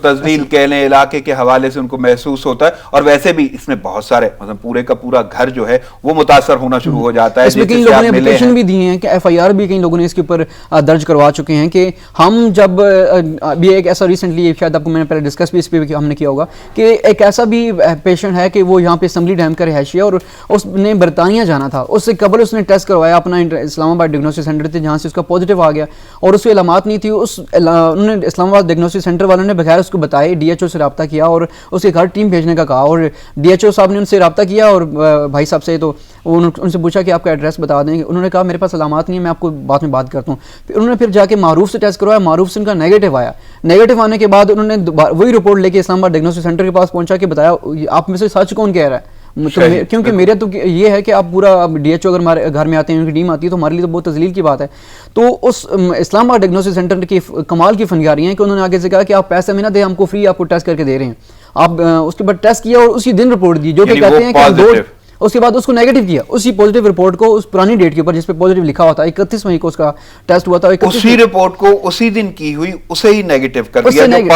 B: تزلیل کہہ لیں علاقے کے حوالے سے ان کو محسوس ہوتا ہے. اور ویسے بھی اس میں بہت سارے مطلب پورے کا پورا گھر جو ہے وہ متاثر ہونا شروع ہو جاتا ہے.
A: اس میں کئی لوگوں نے اپلیکیشن بھی دی ہیں کہ ایف آئی آر بھی کئی لوگوں نے اس کے اوپر درج کروا چکے ہیں کہ ہم جب ابھی ایک ایسا ریسنٹلی شاید آپ کو میں نے پہلے ڈسکس بھی اس پہ ہم نے کیا ہوگا کہ ایک ایسا بھی پیشنٹ ہے کہ وہ یہاں پہ اسمبلی ڈیم کا رہائشی ہے اور اس نے برطانیہ جانا تھا. اس سے قبل اس نے ٹیسٹ کروایا اپنا اسلام آباد ڈائگنوسٹک سینٹر تھے جہاں سے اس کا پازیٹیو آ گیا اور اس کی علامات نہیں تھی. انہوں نے اسلام آباد ڈائگنوسٹک سینٹر والوں نے بغیر اس کو بتائے ڈی ایچ او سے رابطہ کیا اور اس کے گھر ٹیم بھیجنے کا کہا, اور ڈی ایچ او صاحب نے ان سے رابطہ کیا اور بھائی صاحب سے, تو ان سے پوچھا کہ آپ کا ایڈریس بتا دیں. انہوں نے کہا میرے پاس علامات نہیں ہیں, میں آپ کو بعد میں بات کرتا ہوں. پھر انہوں نے پھر جا کے معروف سے ٹیسٹ کروایا, معروف سے ان کا نیگیٹو آیا. نیگیٹو آنے کے بعد انہوں نے وہی رپورٹ لے کے اسلام آباد ڈائگنوسٹک سینٹر کے پاس پہنچا کہ بتایا آپ میں سے سچ کون کہہ رہا ہے, کیونکہ میرا تو یہ ہے کہ آپ پورا ڈی ایچ او اگر ہمارے گھر میں آتے ہیں, ان کی ٹیم آتی ہے تو ہمارے لیے تو بہت تذلیل کی بات ہے. تو اس اسلام آباد ڈائگنوسٹک سینٹر کی کمال کی فنکاری ہیں کہ انہوں نے آگے سے کہا کہ آپ پیسے میں نہ دیں, ہم کو فری آپ کو ٹیسٹ کر کے دے رہے ہیں. آپ اس کے بعد ٹیسٹ کیا اور اسی دن رپورٹ دی, جو کہ کہتے ہیں کہ اس کے بعد اس کو نیگیٹو کیا, اسی پازیٹیو رپورٹ کو اس پرانی ڈیٹ کے اوپر جس پہ پازیٹیو لکھا ہوا تھا 31 مئی کو اس کا ٹیسٹ ہوا تھا,
B: اسی رپورٹ کو اسی دن کی ہوئی اسے ہی نیگیٹو کر دیا جو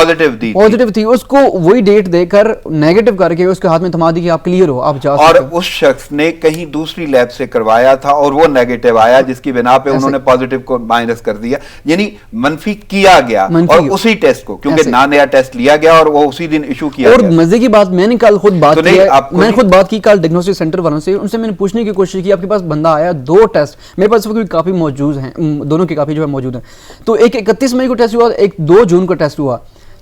A: پازیٹیو تھی, اس کو وہی ڈیٹ دے کر نیگیٹو کر کے اس کے ہاتھ میں تھما دی کہ آپ کلیئر ہو, آپ جا سکتے.
B: اور اس شخص نے کہیں دوسری لیب سے کروایا تھا اور وہ نیگیٹو آیا جس کی بنا پہ انہوں نے پازیٹیو کو مائنس کر دیا, یعنی منفی کیا گیا اور اسی ٹیسٹ کو, کیونکہ نیا ٹیسٹ لیا گیا اور وہ اسی دن ایشو کیا گیا.
A: اور مزے کی بات میں نے کل خود بات کی کل ڈائگنوسٹک سینٹر والوں سے, ان سے میں نے پوچھنے کی کوشش کی آپ کے پاس بندہ آیا 2 ٹیسٹ, میرے پاس کافی موجود ہیں, دونوں کی کافی جو ہے موجود ہیں, تو ایک 31 مئی کو ٹیسٹ ہوا, ایک 2 جون کو ٹیسٹ ہوا.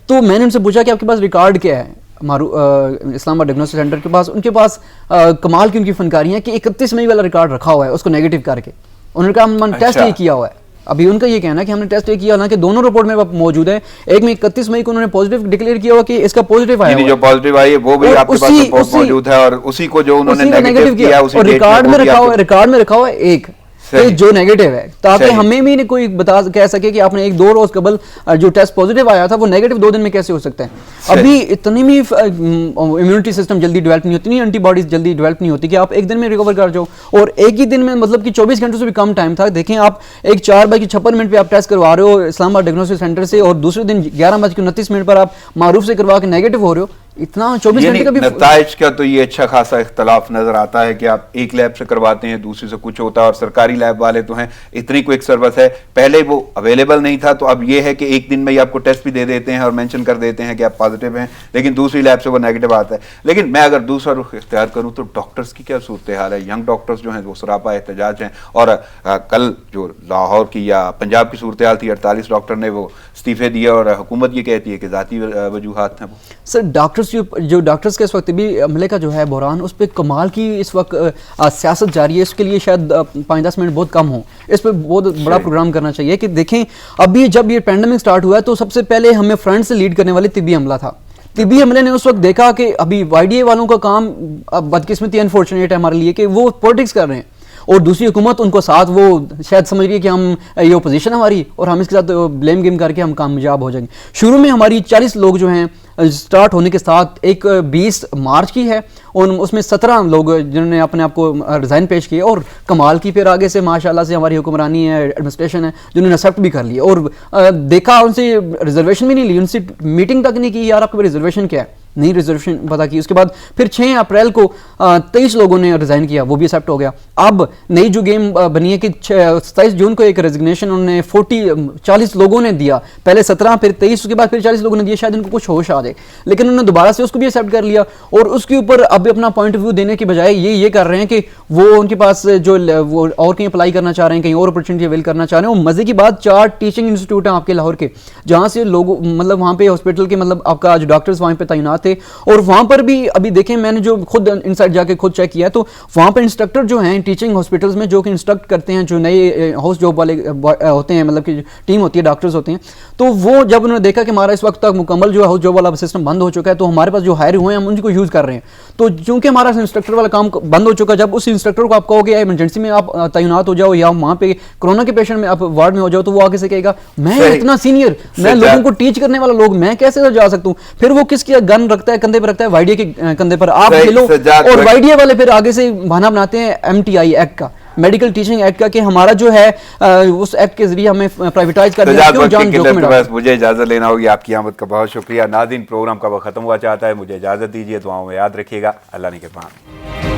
A: تو میں نے ان سے پوچھا کہ آپ کے پاس ریکارڈ کیا ہے اسلام آباد ڈائگنوسٹک سینٹر کے پاس. ان کے پاس کمال کی ان کی فنکاری ہے کہ 31 مئی والا ریکارڈ رکھا ہوا ہے اس کو نیگیٹو کر کے. انہوں نے کہا ہم نے ٹیسٹ یہ کیا ہوا ہے. ابھی ان کا یہ کہنا ہے کہ ہم نے ٹیسٹ یہ کیا, حالانکہ دونوں رپورٹ میں موجود ہے. ایک میں 31 مئی کو انہوں نے پوزیٹیو ڈکلیئر کیا ہوا کہ اس کا پوزیٹیو آیا,
B: جو پوزیٹیو آئی وہ بھی آپ کے پاس رپورٹ موجود ہے, اور اسی کو جو انہوں نے نیگیٹو کیا اسی
A: ریکارڈ میں رکھا ہوا ہے ایک جو نیگیٹو ہے, تاکہ ہمیں بھی کوئی کہہ سکے کہ آپ نے 1-2 روز قبل جو ٹیسٹ پازیٹیو آیا تھا وہ نیگیٹو 2 دن میں کیسے ہو سکتا ہے. ابھی اتنی بھی امیونٹی سسٹم جلدی ڈیولپ نہیں ہوتی, اتنی اینٹی باڈیز جلدی ڈیولپ نہیں ہوتی کہ آپ ایک دن میں ریکور کر جاؤ, اور ایک ہی دن میں مطلب کہ 24 گھنٹوں سے بھی کم ٹائم تھا. دیکھیں آپ ایک 4/56 پہ آپ ٹیسٹ کروا رہے ہو اسلام آباد ڈائگنوسٹک سینٹر سے, اور دوسرے دن 11:29 پر آپ معروف سے کروا کے نیگیٹو ہو رہے ہو. اتنا 24 گھنٹے کا بھی
B: نتائج کا تو یہ اچھا خاصا اختلاف نظر آتا ہے کہ آپ ایک لیب سے کرواتے ہیں دوسری سے کچھ ہوتا ہے, اور سرکاری لیب والے تو ہیں اتنی کوئک سروس ہے, پہلے وہ اویلیبل نہیں تھا, تو اب یہ ہے کہ ایک دن میں ہی آپ کو ٹیسٹ بھی دے دیتے ہیں اور مینشن کر دیتے ہیں کہ آپ پازیٹیو ہیں, لیکن دوسری لیب سے وہ نیگیٹو آتا ہے. لیکن میں اگر دوسرا رخ اختیار کروں تو ڈاکٹرز کی کیا صورتحال ہے. ینگ ڈاکٹرز جو ہیں وہ سراپا احتجاج ہیں, اور کل جو لاہور کی یا پنجاب کی صورتحال تھی 48 ڈاکٹر نے وہ استعفے دیے, اور حکومت یہ کہتی ہے کہ ذاتی وجوہات ہیں.
A: سر ڈاکٹرز جو ڈاکٹرز کے اس وقت بھی عملے کا جو ہے بحران, اس پہ کمال کی اس وقت سیاست جاری ہے. اس کے لیے شاید 5-10 منٹ بہت کم ہوں, اس پہ بہت بڑا پروگرام کرنا چاہیے. کہ دیکھیں ابھی جب یہ پینڈیمک سٹارٹ ہوا ہے تو سب سے پہلے ہمیں فرنٹ سے لیڈ کرنے والے طبی عملہ تھا. طبی عملے نے اس وقت دیکھا کہ ابھی وائی ڈی اے والوں کا کام بدقسمتی انفارچونیٹ ہے ہمارے لیے کہ وہ پولیٹکس کر رہے ہیں, اور دوسری حکومت ان کو ساتھ وہ شاید سمجھ رہی ہے کہ ہم یہ اپوزیشن ہماری, اور ہم اس کے ساتھ بلیم گیم کر کے ہم کامیاب ہو جائیں گے. شروع میں ہماری 40 لوگ جو ہیں سٹارٹ ہونے کے ساتھ ایک 20 مارچ کی ہے, اور اس میں 17 لوگ جنہوں نے اپنے آپ کو ریزائن پیش کیے, اور کمال کی پھر آگے سے ماشاءاللہ سے ہماری حکمرانی ہے, ایڈمنسٹریشن ہے, جنہوں نے ایکسیپٹ بھی کر لی, اور دیکھا ان سے ریزرویشن بھی نہیں لی, ان سے میٹنگ تک نہیں کی یار آپ کے ریزرویشن کیا ہے, نہیں ریزرویشن پتا کی. اس کے بعد پھر 6 اپریل کو 23 لوگوں نے ریزائن کیا, وہ بھی ایکسیپٹ ہو گیا. اب نئی جو گیم بنی ہے کہ 27 جون کو ایک ریزگنیشن انہوں نے 40 لوگوں نے دیا, پہلے 17 پھر 23 اس کے بعد پھر 40 لوگوں نے دیا, شاید ان کو کچھ ہوش آ جائے, لیکن انہوں نے دوبارہ سے اس کو بھی ایکسیپٹ کر لیا, اور اس کے اوپر اب اپنا پوائنٹ آف ویو دینے کی بجائے یہ کر رہے ہیں کہ وہ ان کے پاس جو وہ اور کہیں اپلائی کرنا چاہ رہے ہیں, کہیں اور اپرچونٹی اویل کرنا چاہ رہے ہیں. اور مزے کی بات 4 ٹیچنگ انسٹیٹیوٹ ہیں آپ کے لاہور کے, جہاں سے لوگ مطلب وہاں پہ ہاسپٹل کے مطلب آپ کا جو ڈاکٹرز وہاں پہ تعینات تھے, اور وہاں پر بھی ابھی دیکھیں میں نے جو خود انسائڈ جا کے خود چیک کیا ہے تو وہاں پہ انسٹرکٹر جو ہیں ٹیچنگ ہاسپٹلز میں جو کہ انسٹرکٹ کرتے ہیں, جو نئے ہاؤس جاب والے ہوتے ہیں, مطلب کہ ٹیم ہوتی ہے ڈاکٹرز ہوتے ہیں, تو وہ جب انہوں نے دیکھا کہ ہمارا اس وقت تک مکمل جو ہاؤس جاب والا سسٹم بند ہو چکا ہے, تو ہمارے پاس جو ہائر ہوئے ہیں ہم ان کو یوز کر رہے ہیں. تو چونکہ ہمارا انسٹرکٹر والا کام بند ہو چکا, جب اس انسٹرکٹر کو آپ کہو گے ایمرجنسی میں آپ تعینات ہو جاؤ یا وہاں پہ کورونا کے پیشنٹ میں آپ وارڈ میں ہو جاؤ, تو وہ آگے سے کہے گا میں اتنا سینئر, میں لوگوں کو ٹیچ کرنے والا لوگ, میں کیسے جا سکتا ہوں. پھر وہ کس کی گن رکھتا ہے, کندھے پہ رکھتا ہے, وائی ڈی اے کے کندھے پر آپ کھیلو, اور وائی ڈی اے والے پھر آگے سے بہانہ بناتے ہیں MTI ایکٹ کا, میڈیکل ٹیچنگ ایکٹ کا, کہ ہمارا جو ہے اس ایکٹ کے ذریعے ہمیں پرائیویٹائز کر دیا.
B: مجھے اجازت لینا ہوگی, آپ کی آمد کا بہت شکریہ. ناظرین پروگرام کا وقت ختم ہوا چاہتا ہے, مجھے اجازت دیجیے, دعاؤں میں یاد رکھیے گا. اللہ نے کے پاس.